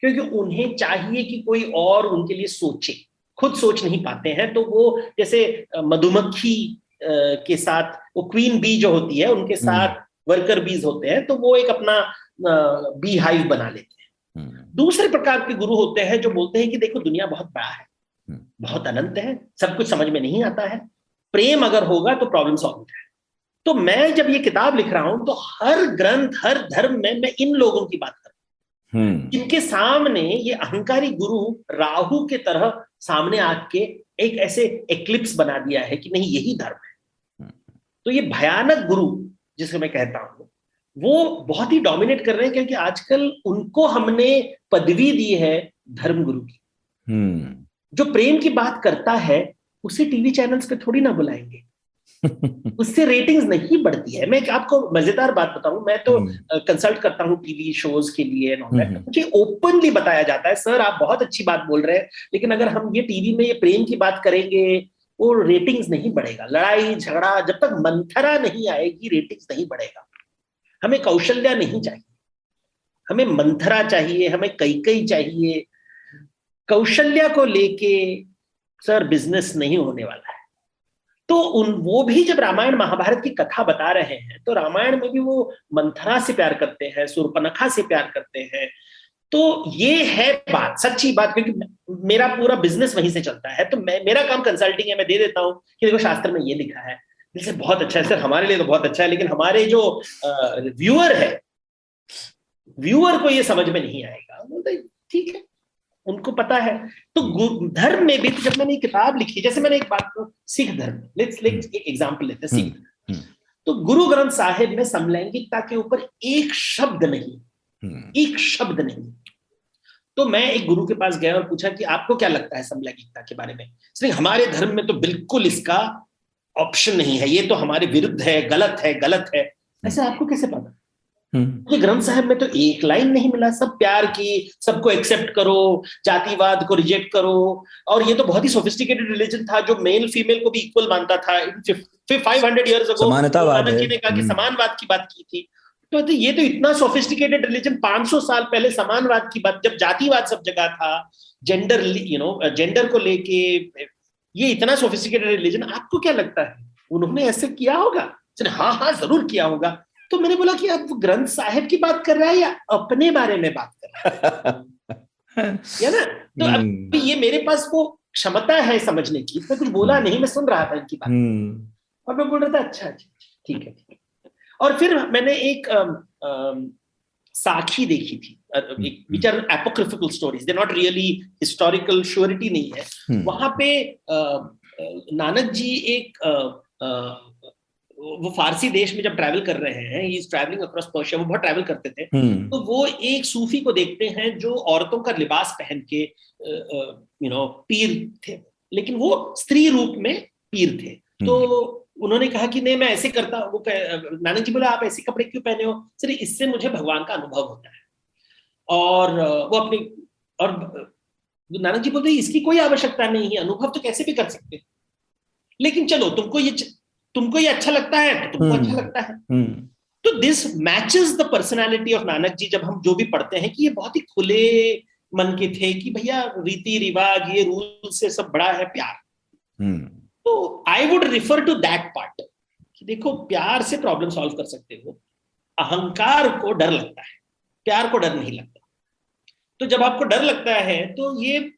क्योंकि उन्हें चाहिए कि कोई और उनके लिए सोचे, खुद सोच नहीं पाते हैं। तो वो जैसे मधुमक्खी के साथ वो क्वीन बी जो होती है उनके साथ वर्कर बीज होते हैं, तो वो एक अपना बी हाइव बना लेते हैं। दूसरे प्रकार के गुरु होते हैं जो बोलते हैं कि देखो दुनिया बहुत बड़ा है, बहुत अनंत है, सब कुछ समझ में नहीं आता है, प्रेम अगर होगा तो प्रॉब्लम सॉल्व है। तो मैं जब ये किताब लिख रहा हूं तो हर ग्रंथ, हर धर्म में मैं इन लोगों की बात कर रहा हूं जिनके सामने ये अहंकारी गुरु राहु के तरह सामने आके एक ऐसे एक्लिप्स बना दिया है कि नहीं यही धर्म है। तो ये भयानक गुरु जिसे मैं कहता हूं वो बहुत ही डोमिनेट कर रहे हैं क्योंकि आजकल उनको हमने पदवी दी है धर्म गुरु की। जो प्रेम की बात करता है उसे टीवी चैनल्स पे थोड़ी ना बुलाएंगे, उससे रेटिंग्स नहीं बढ़ती है। मैं आपको मजेदार बात बताऊं, मैं तो कंसल्ट करता हूं टीवी शोज के लिए, मुझे ओपनली बताया जाता है सर आप बहुत अच्छी बात बोल रहे हैं लेकिन अगर हम ये टीवी में ये प्रेम की बात करेंगे वो रेटिंग्स नहीं बढ़ेगा। लड़ाई झगड़ा जब तक मंथरा नहीं आएगी रेटिंग्स नहीं बढ़ेगा। हमें कौशल्या नहीं चाहिए, हमें मंथरा चाहिए, हमें कैकेयी चाहिए। कौशल्या को लेके सर बिजनेस नहीं होने वाला है। तो वो भी जब रामायण महाभारत की कथा बता रहे हैं तो रामायण में भी वो मंथरा से प्यार करते हैं, शूर्पणखा से प्यार करते हैं। तो ये है बात, सच्ची बात, क्योंकि मेरा पूरा बिजनेस वहीं से चलता है। तो मेरा काम कंसल्टिंग है, मैं दे देता हूं कि देखो शास्त्र में ये लिखा है, जैसे बहुत अच्छा है सर, हमारे लिए तो बहुत अच्छा है लेकिन हमारे जो व्यूअर है, व्यूअर को ये समझ में नहीं आएगा। बोलते ठीक है, उनको पता है। तो धर्म में भी जब मैंने किताब लिखी, जैसे मैंने एक बात को सिख धर्म, लेट्स एक एग्जांपल लेते हैं सिख धर्म। तो गुरु ग्रंथ साहिब में समलैंगिकता के ऊपर एक शब्द नहीं, एक शब्द नहीं। तो मैं एक गुरु के पास गया और पूछा कि आपको क्या लगता है समलैंगिकता के बारे में? सिर्फ हमारे धर्म में तो बिल्कुल इसका ऑप्शन नहीं है, ये तो हमारे विरुद्ध है, गलत है, गलत है। ऐसे आपको कैसे पता? मुझे ग्रंथ साहिब में तो एक लाइन नहीं मिला। सब प्यार की, सबको एक्सेप्ट करो, जातिवाद को रिजेक्ट करो। और ये तो बहुत ही सोफिस्टिकेटेड रिलीजन था जो मेल फीमेल को भी इक्वल मानता था। 500 years ago नानक जी ने कहा कि समानवाद की बात की थी। तो ये तो इतना सोफिस्टिकेटेड रिलीजन, 500 साल पहले समानवाद की बात, जब जातिवाद सब जगह था, जेंडर जेंडर को लेके ये इतना सोफिस्टिकेटेड रिलीजन, आपको क्या लगता है उन्होंने ऐसे किया होगा? हाँ हाँ जरूर किया होगा। तो मैंने बोला कि आप ग्रंथ साहिब की बात कर रहा है या अपने बारे में बात कर रहा है? या ना? तो अब ये मेरे पास वो क्षमता है समझने की। मैं कुछ बोला नहीं, मैं सुन रहा था इनकी बात और मैं बोल रहा था अच्छा ठीक है। और फिर मैंने एक साखी देखी थी, which are apocryphal stories, they're not really historical, surety नहीं है। वहां पे नानक जी एक वो फारसी देश में जब ट्रैवल कर रहे हैं, he is travelling across Persia, वो बहुत ट्रैवल करते थे। तो वो एक सूफी को देखते हैं जो औरतों का लिबास पहन के पीर थे, लेकिन वो स्त्री रूप में पीर थे। तो उन्होंने कहा कि नहीं मैं ऐसे करता। वो नानक जी बोला आप ऐसे कपड़े क्यों पहने हो? सर इससे मुझे भगवान का अनुभव होता है। और वो अपने, और नानक जी बोलते इसकी कोई आवश्यकता नहीं है, अनुभव तो कैसे भी कर सकते, लेकिन चलो तुमको ये अच्छा लगता है तो तुमको अच्छा लगता है। तो this matches the personality of Nanak ji. जब हम जो भी पढ़ते हैं कि ये बहुत ही खुले मन के थे कि भैया रीति रिवाज, ये रूल से सब बड़ा है प्यार। तो I would refer to that part कि देखो प्यार से प्रॉब्लम सॉल्व कर सकते हो, अहंकार को डर लगता है, प्यार को डर नहीं लगता। तो जब आपको डर लगता है तो ये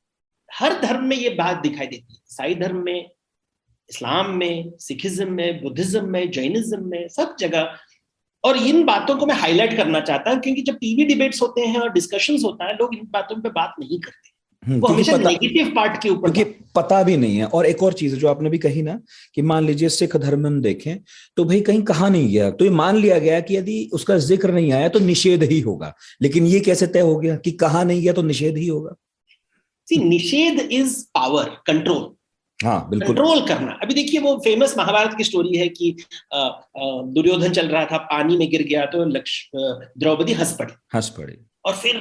हर धर्म में ये बात दिखाई देती है, ईसाई धर्म में, इस्लाम में, सिखिज्म में, बुद्धिज्म में, जैनिज्म में, सब जगह। और इन बातों को मैं हाईलाइट करना चाहता हूं क्योंकि जब टीवी डिबेट्स होते हैं और डिस्कशंस होता है, लोग इन बातों पे बात नहीं करते, वो हमेशा नेगेटिव पार्ट के ऊपर, क्योंकि पता भी नहीं है। और एक और चीज जो आपने भी कही ना कि मान लीजिए सिख धर्म में हम देखें तो भाई कहीं कहा नहीं गया, तो ये मान लिया गया कि यदि उसका जिक्र नहीं आया तो निषेध ही होगा। लेकिन ये कैसे तय हो गया कि कहा नहीं गया तो निषेध ही होगा? निषेध इज पावर, कंट्रोल। हाँ बिल्कुल, कंट्रोल करना। अभी देखिए वो फेमस महाभारत की स्टोरी है कि दुर्योधन चल रहा था, पानी में गिर गया तो द्रौपदी हंस पड़ी। और फिर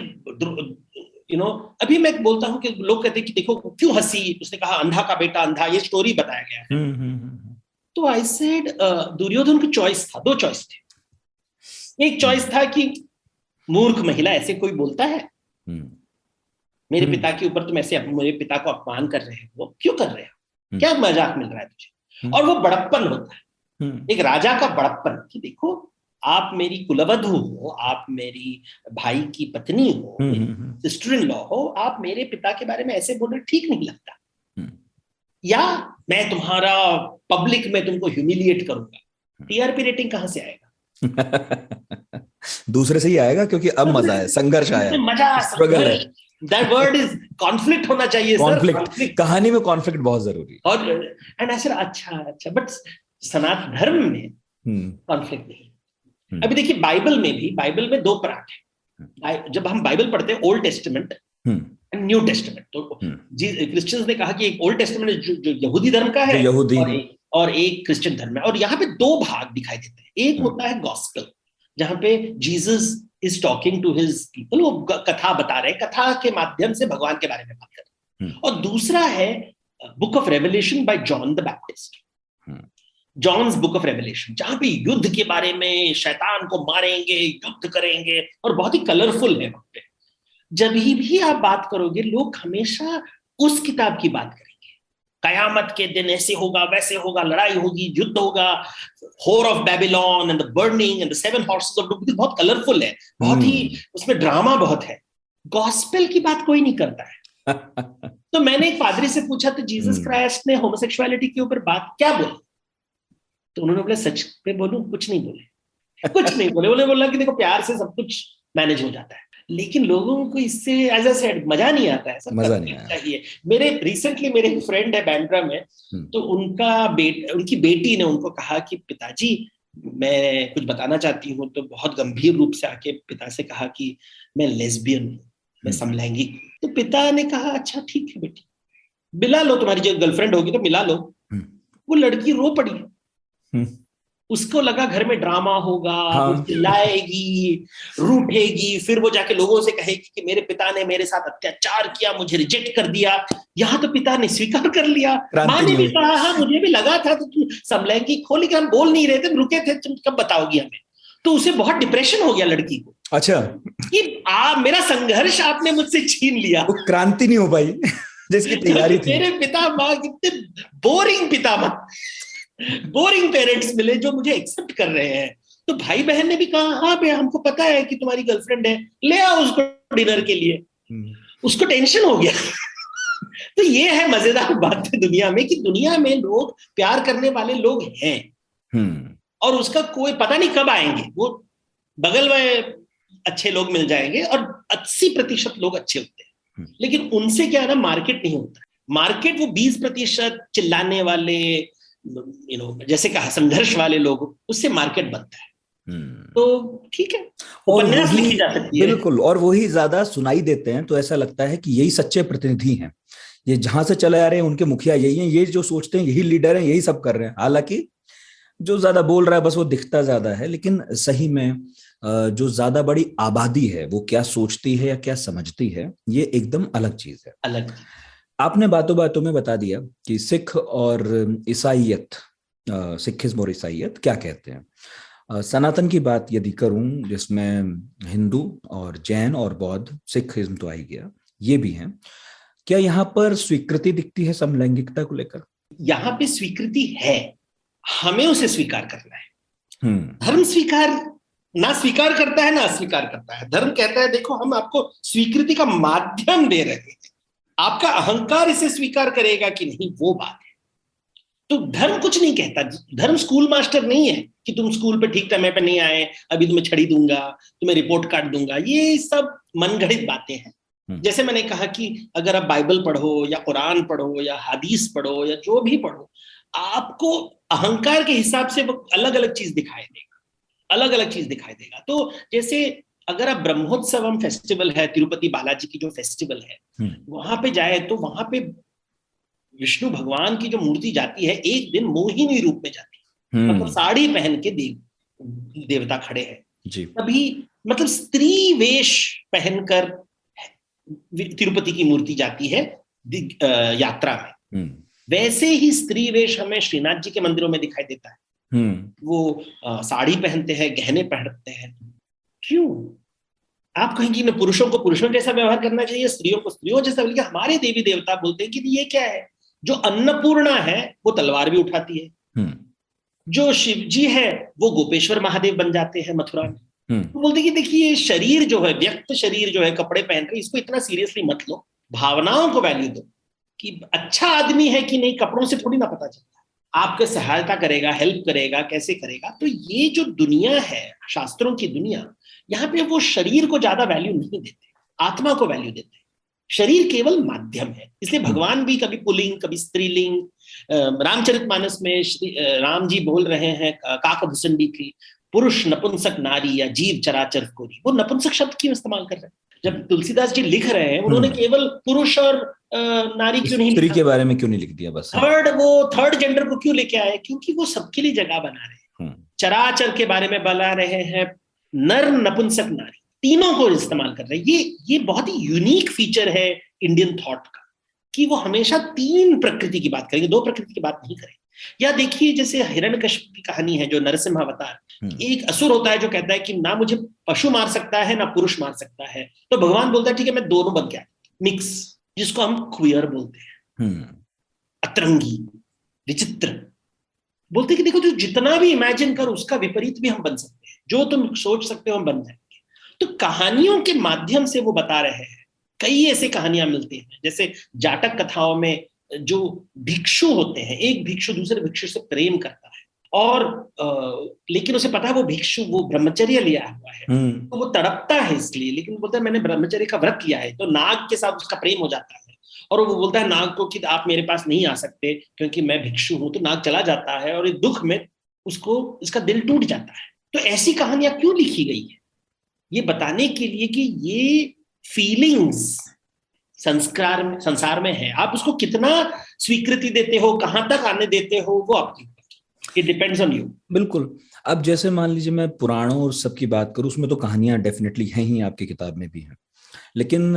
अभी मैं बोलता हूं कि लोग कहते हैं कि देखो क्यों हंसी, उसने कहा अंधा का बेटा अंधा, ये स्टोरी बताया गया है। तो आई सेड दुर्योधन की चॉइस था, दो चॉइस थे। एक चॉइस था कि मूर्ख महिला, ऐसे कोई बोलता है? मेरे पिता के ऊपर तुम ऐसे मेरे पिता को अपमान कर रहे हो, क्यों कर रहे हो, क्या मजाक मिल रहा है तुझे? और वो बड़प्पन होता है, एक राजा का बड़प्पन कि देखो आप मेरी कुलवधू हो, आप मेरी भाई की पत्नी हो, सिस्टर इन लॉ हो, आप मेरे पिता के बारे में ऐसे बोल रहे, ठीक नहीं लगता। या मैं तुम्हारा पब्लिक में तुमको ह्यूमिलिएट करूंगा, टीआरपी रेटिंग कहां से आएगा? दूसरे से ही आएगा, क्योंकि अब मजा है, संघर्ष आया, मजा, स्ट्रगल है। That word is conflict होना चाहिए सर। कॉन्फ्लिक्ट, कहानी में कॉन्फ्लिक्ट बहुत जरूरी है। और एंड आई सेड अच्छा, बट सनातन धर्म में कॉन्फ्लिक्ट नहीं। अभी देखिए बाइबल में दो प्रांत है। जब हम बाइबल पढ़ते हैं, old testament and new testament, तो क्रिश्चियंस ने कहा कि एक ओल्ड टेस्टामेंट जो यहूदी धर्म का है, और एक क्रिश्चियन धर्म है। और यहाँ पे दो भाग दिखाई देते हैं। एक होता है गॉस्पेल, जहां पे Jesus is talking to his people, वो कथा बता रहे हैं, कथा के माध्यम से भगवान के बारे में बात कर रहे हैं। और दूसरा है book of Revelation by John the Baptist, John's book of Revelation, जहां पे युद्ध के बारे में, शैतान को मारेंगे, युद्ध करेंगे, और बहुत ही कलरफुल है वहां पे। जब भी आप बात करोगे, लोग हमेशा उस किताब की बात करेंगे, कयामत के दिन ऐसे होगा, वैसे होगा, लड़ाई होगी, युद्ध होगा, होर of Babylon and the burning and the seven horses of, बहुत कलरफुल है, बहुत ही उसमें ड्रामा बहुत है। गॉस्पेल की बात कोई नहीं करता है। तो मैंने एक पादरी से पूछा, तो जीसस क्राइस्ट ने होमोसेक्सुअलिटी के ऊपर बात क्या बोली? तो उन्होंने बोला सच पे बोलूं, कुछ नहीं बोले, कुछ नहीं बोले। उन्होंने बोला कि देखो प्यार से सब कुछ मैनेज हो जाता है, लेकिन लोगों को इससे एज अ सेड मजा नहीं आता है, मजा नहीं चाहिए। मेरे एक फ्रेंड है बैंड्रा में, तो उनकी बेटी ने उनको कहा कि पिताजी मैं कुछ बताना चाहती हूँ, तो बहुत गंभीर रूप से आके पिता से कहा कि मैं लेस्बियन हूँ, मैं समलैंगिक। तो पिता ने कहा अच्छा ठीक है बेटी, मिला लो, तुम्हारी जो गर्लफ्रेंड होगी तो मिला लो। वो लड़की रो पड़ी, उसको लगा घर में ड्रामा होगा, वो चिल्लाएगी, रूठेगी, फिर वो जाके लोगों से कहेगी कि मेरे पिता ने मेरे साथ अत्याचार किया, मुझे रिजेक्ट कर दिया। यहाँ तो पिता ने स्वीकार कर लिया, माँ ने भी कहा हाँ मुझे भी लगा था, तो तू समलैंगिक हो, लेकिन हम बोल नहीं रहे थे, रुके थे, तुम कब बताओगी हमें? तो उसे बहुत डिप्रेशन हो गया लड़की को। अच्छा, कि मेरा संघर्ष आपने मुझसे छीन लिया, वो क्रांति नहीं हो पाई जिसकी तैयारी थी। मेरे पिता माँ कितने बोरिंग पिता माँ, बोरिंग पेरेंट्स मिले जो मुझे एक्सेप्ट कर रहे हैं। तो भाई बहन ने भी कहा हाँ भैया हमको पता है कि तुम्हारी गर्लफ्रेंड है, ले आओ उसको डिनर के लिए। उसको टेंशन हो गया। तो ये है मजेदार बात है दुनिया में, कि दुनिया में लोग प्यार करने वाले लोग हैं, और उसका कोई पता नहीं कब आएंगे। वो बगल में अच्छे लोग मिल जाएंगे, और 80% लोग अच्छे होते हैं, लेकिन उनसे क्या है ना, मार्केट नहीं होता। मार्केट वो 20% चिल्लाने वाले, जैसे कहा संघर्ष वाले लोग, उससे मार्केट बनता है। तो ठीक है, उपन्यास लिखी जा सकती है, बिल्कुल, और वही ज्यादा सुनाई देते हैं। तो ऐसा लगता है कि यही सच्चे प्रतिनिधि हैं, ये जहां से चले आ रहे हैं उनके मुखिया यही हैं, ये जो सोचते हैं यही लीडर हैं, यही सब कर रहे हैं। हालांकि जो ज्यादा बोल रहा है बस वो दिखता ज्यादा है, लेकिन सही में जो ज्यादा बड़ी आबादी है वो क्या सोचती है या क्या समझती है, ये एकदम अलग चीज है। अलग। आपने बातों बातों में बता दिया कि सिख और ईसाईयत, सिखिज्म और ईसाईयत क्या कहते हैं। सनातन की बात यदि करूं, जिसमें हिंदू और जैन और बौद्ध, सिखिज्म तो आ ही गया, ये भी हैं, क्या यहाँ पर स्वीकृति दिखती है समलैंगिकता को लेकर? यहाँ पे स्वीकृति है, हमें उसे स्वीकार करना है। धर्म ना स्वीकार करता है ना अस्वीकार करता है। धर्म कहता है देखो हम आपको स्वीकृति का माध्यम दे रहे हैं, आपका अहंकार इसे स्वीकार करेगा कि नहीं वो बात है। तो धर्म कुछ नहीं कहता, धर्म स्कूल मास्टर नहीं है कि तुम स्कूल पे ठीक समय पे नहीं आए, अभी तुम्हें छड़ी दूंगा, तुम्हें रिपोर्ट कार्ड दूंगा। ये सब मनगढ़ित बातें हैं। जैसे मैंने कहा कि अगर आप बाइबल पढ़ो या कुरान पढ़ो या हदीस पढ़ो या जो भी पढ़ो, आपको अहंकार के हिसाब से वो अलग अलग चीज दिखाई देगा, अलग अलग चीज दिखाई देगा। तो जैसे अगर आप ब्रह्मोत्सवम फेस्टिवल है, तिरुपति बालाजी की जो फेस्टिवल है, वहां पे जाए तो वहां पे विष्णु भगवान की जो मूर्ति जाती है, एक दिन मोहिनी रूप में जाती है, मतलब साड़ी पहन के देवता खड़े हैं। तभी मतलब स्त्री वेश पहनकर तिरुपति की मूर्ति जाती है यात्रा में, वैसे ही स्त्री वेश हमें श्रीनाथ जी के मंदिरों में दिखाई देता है। वो साड़ी पहनते हैं, गहने पहनते हैं। क्यों? आप कहेंगे ना, पुरुषों को पुरुषों जैसा व्यवहार करना चाहिए, स्त्रियों को स्त्रियों जैसा, बल्कि हमारे देवी देवता बोलते हैं कि ये क्या है, जो अन्नपूर्णा है वो तलवार भी उठाती है, जो शिव जी है वो गोपेश्वर महादेव बन जाते हैं मथुरा में। तो बोलते कि देखिए, शरीर जो है, व्यक्त शरीर जो है, कपड़े पहन कर इसको इतना सीरियसली मत लो, भावनाओं को वैल्यू दो कि अच्छा आदमी है कि नहीं कपड़ों से थोड़ी ना पता चलता, आपके सहायता करेगा, हेल्प करेगा, कैसे करेगा। तो ये जो दुनिया है, शास्त्रों की दुनिया, यहाँ पे वो शरीर को ज्यादा वैल्यू नहीं देते, आत्मा को वैल्यू देते हैं। शरीर केवल माध्यम है। इसलिए भगवान भी कभी पुल्लिंग कभी स्त्रीलिंग, रामचरितमानस में राम जी बोल रहे हैं काकभूषणी की, पुरुष नपुंसक नारी या जीव चराचर कोरी, वो नपुंसक शब्द क्यों इस्तेमाल कर रहे हैं? जब तुलसीदास जी लिख रहे हैं, उन्होंने केवल पुरुष और नारी क्यों नहीं, स्त्री के बारे में क्यों नहीं लिख दिया? बस थर्ड जेंडर को क्यों लेके आए? क्योंकि वो सबके लिए जगह बना रहे हैं, चराचर के बारे में बना रहे हैं, नर नपुंसक नारी तीनों को इस्तेमाल कर रहे हैं। ये बहुत ही यूनिक फीचर है इंडियन थॉट का, कि वो हमेशा तीन प्रकृति की बात करेंगे, दो प्रकृति की बात नहीं करेंगे। या देखिए, जैसे हिरण्यकश्यप की कहानी है, जो नरसिंह अवतार, एक असुर होता है जो कहता है कि ना मुझे पशु मार सकता है ना पुरुष मार सकता है, तो भगवान बोलता है ठीक है मैं दोनों बन गया, मिक्स, जिसको हम क्वियर बोलते हैं, अतरंगी, विचित्र। बोलते कि देखो, तो जितना भी इमेजिन कर उसका विपरीत भी हम बन सकते हैं, जो तुम सोच सकते हो हम बन जाएंगे। तो कहानियों के माध्यम से वो बता रहे हैं। कई ऐसे कहानियां मिलती हैं, जैसे जाटक कथाओं में जो भिक्षु होते हैं, एक भिक्षु दूसरे भिक्षु से प्रेम करता है, और लेकिन उसे पता है वो भिक्षु वो ब्रह्मचर्य लिया हुआ है, तो वो तड़पता है इसलिए, लेकिन बोलता है मैंने ब्रह्मचर्य का व्रत किया है। तो नाग के साथ उसका प्रेम हो जाता है, और वो बोलता है नाग को कि आप मेरे पास नहीं आ सकते क्योंकि मैं भिक्षु हूं। तो नाग चला जाता है, और दुख में उसको इसका दिल टूट जाता है। तो ऐसी कहानियां क्यों लिखी गई है? ये बताने के लिए कि ये फीलिंग्स संसार में है, आप उसको कितना स्वीकृति देते हो, कहां तक आने देते हो, वो आपके ऊपर, इट डिपेंड्स ऑन यू। बिल्कुल। अब जैसे मान लीजिए मैं पुराणों और सबकी बात करूं, उसमें तो कहानियां डेफिनेटली हैं ही, आपकी किताब में भी हैं, लेकिन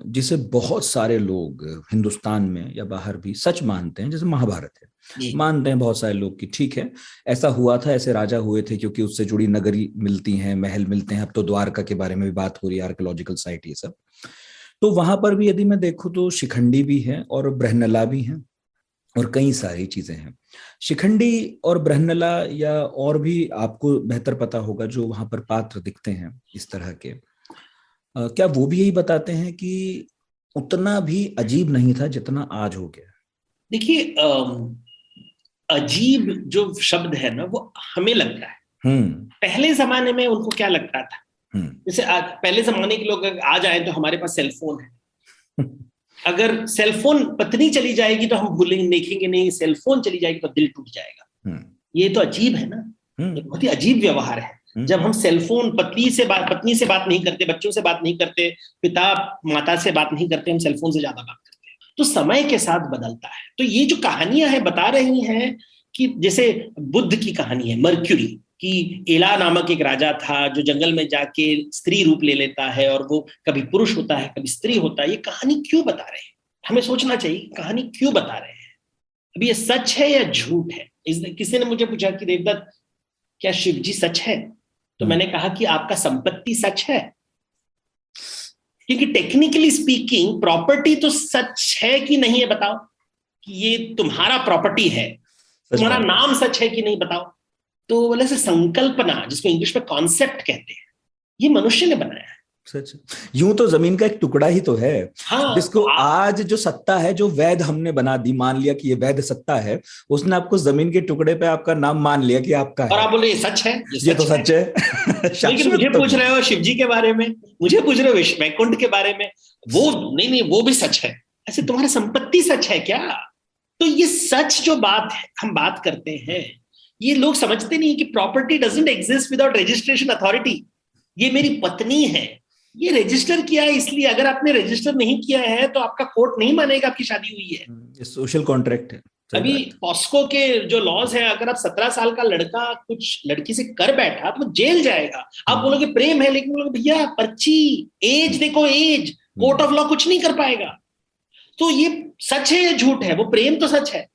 जिसे बहुत सारे लोग हिंदुस्तान में या बाहर भी सच मानते हैं, जैसे महाभारत है, मानते हैं बहुत सारे लोग कि ठीक है ऐसा हुआ था, ऐसे राजा हुए थे, क्योंकि उससे जुड़ी नगरी मिलती हैं, महल मिलते हैं। अब तो द्वारका के बारे में भी बात हो रही है, आर्कियोलॉजिकल साइट, ये सब। तो वहां पर भी यदि मैं देखूं तो शिखंडी भी है और बृहन्नला भी है, और कई सारी चीजें हैं। शिखंडी और बृहन्नला, या और भी आपको बेहतर पता होगा, जो वहां पर पात्र दिखते हैं इस तरह के, क्या वो भी यही बताते हैं कि उतना भी अजीब नहीं था जितना आज हो गया? देखिए, अजीब जो शब्द है ना, वो हमें लगता है, पहले जमाने में उनको क्या लगता था, जैसे पहले जमाने के लोग आज आए तो हमारे पास सेलफोन है, अगर सेलफोन पत्नी चली जाएगी तो हम भूलेंगे, देखेंगे नहीं, सेलफोन चली जाएगी तो दिल टूट जाएगा। ये तो अजीब है ना, ये बहुत ही अजीब व्यवहार है। जब हम सेलफोन, पत्नी से बात नहीं करते, बच्चों से बात नहीं करते, पिता माता से बात नहीं करते, हम सेलफोन से ज्यादा बात करते हैं। तो समय के साथ बदलता है। तो ये जो कहानियां हैं बता रही हैं कि जैसे बुद्ध की कहानी है, मर्क्यूरी कि एला नामक एक राजा था जो जंगल में जाके स्त्री रूप ले लेता है, और वो कभी पुरुष होता है कभी स्त्री होता है। ये कहानी क्यों बता रहे हैं? हमें सोचना चाहिए कहानी क्यों बता रहे हैं। अभी ये सच है या झूठ है? किसी ने मुझे पूछा कि देवदत्त क्या शिव जी सच है? तो मैंने कहा कि आपका संपत्ति सच है, क्योंकि टेक्निकली स्पीकिंग प्रॉपर्टी तो सच है कि नहीं है बताओ, कि ये तुम्हारा प्रॉपर्टी है, तुम्हारा नाम सच है कि नहीं बताओ। तो बोले से संकल्पना, जिसको इंग्लिश में कॉन्सेप्ट कहते हैं, ये मनुष्य ने बनाया है। सच। यूं तो जमीन का एक टुकड़ा ही तो है, जिसको आज जो सत्ता है, जो वैध हमने बना दी, मान लिया कि ये वैध सत्ता है, उसने आपको जमीन के टुकड़े पे आपका नाम मान लिया कि आपका है, और आप बोले ये सच है, ये तो सच है। लेकिन मुझे पूछ रहे हो शिव जी के बारे में, मुझे पूछ रहे हो वैकुंठ के बारे में, वो नहीं वो भी सच है। ऐसे तुम्हारी संपत्ति सच है क्या? तो ये सच जो बात है, हम बात करते हैं, ये लोग समझते नहीं कि property doesn't exist without registration authority. ये मेरी पत्नी है, ये रजिस्टर किया है, इसलिए अगर आपने रजिस्टर नहीं किया है तो आपका कोर्ट नहीं मानेगा आपकी शादी हुई है। सोशल कॉन्ट्रैक्ट है। अभी पॉस्को के जो लॉज हैं, अगर आप 17 साल का लड़का कुछ लड़की से कर बैठा तो वो जेल जाएगा। आप बोलोगे प्रेम है, लेकिन बोलोगे भैया पर्ची, एज देखो, एज, कोर्ट ऑफ लॉ कुछ नहीं कर पाएगा। तो ये सच है या झूठ है? वो प्रेम तो सच है,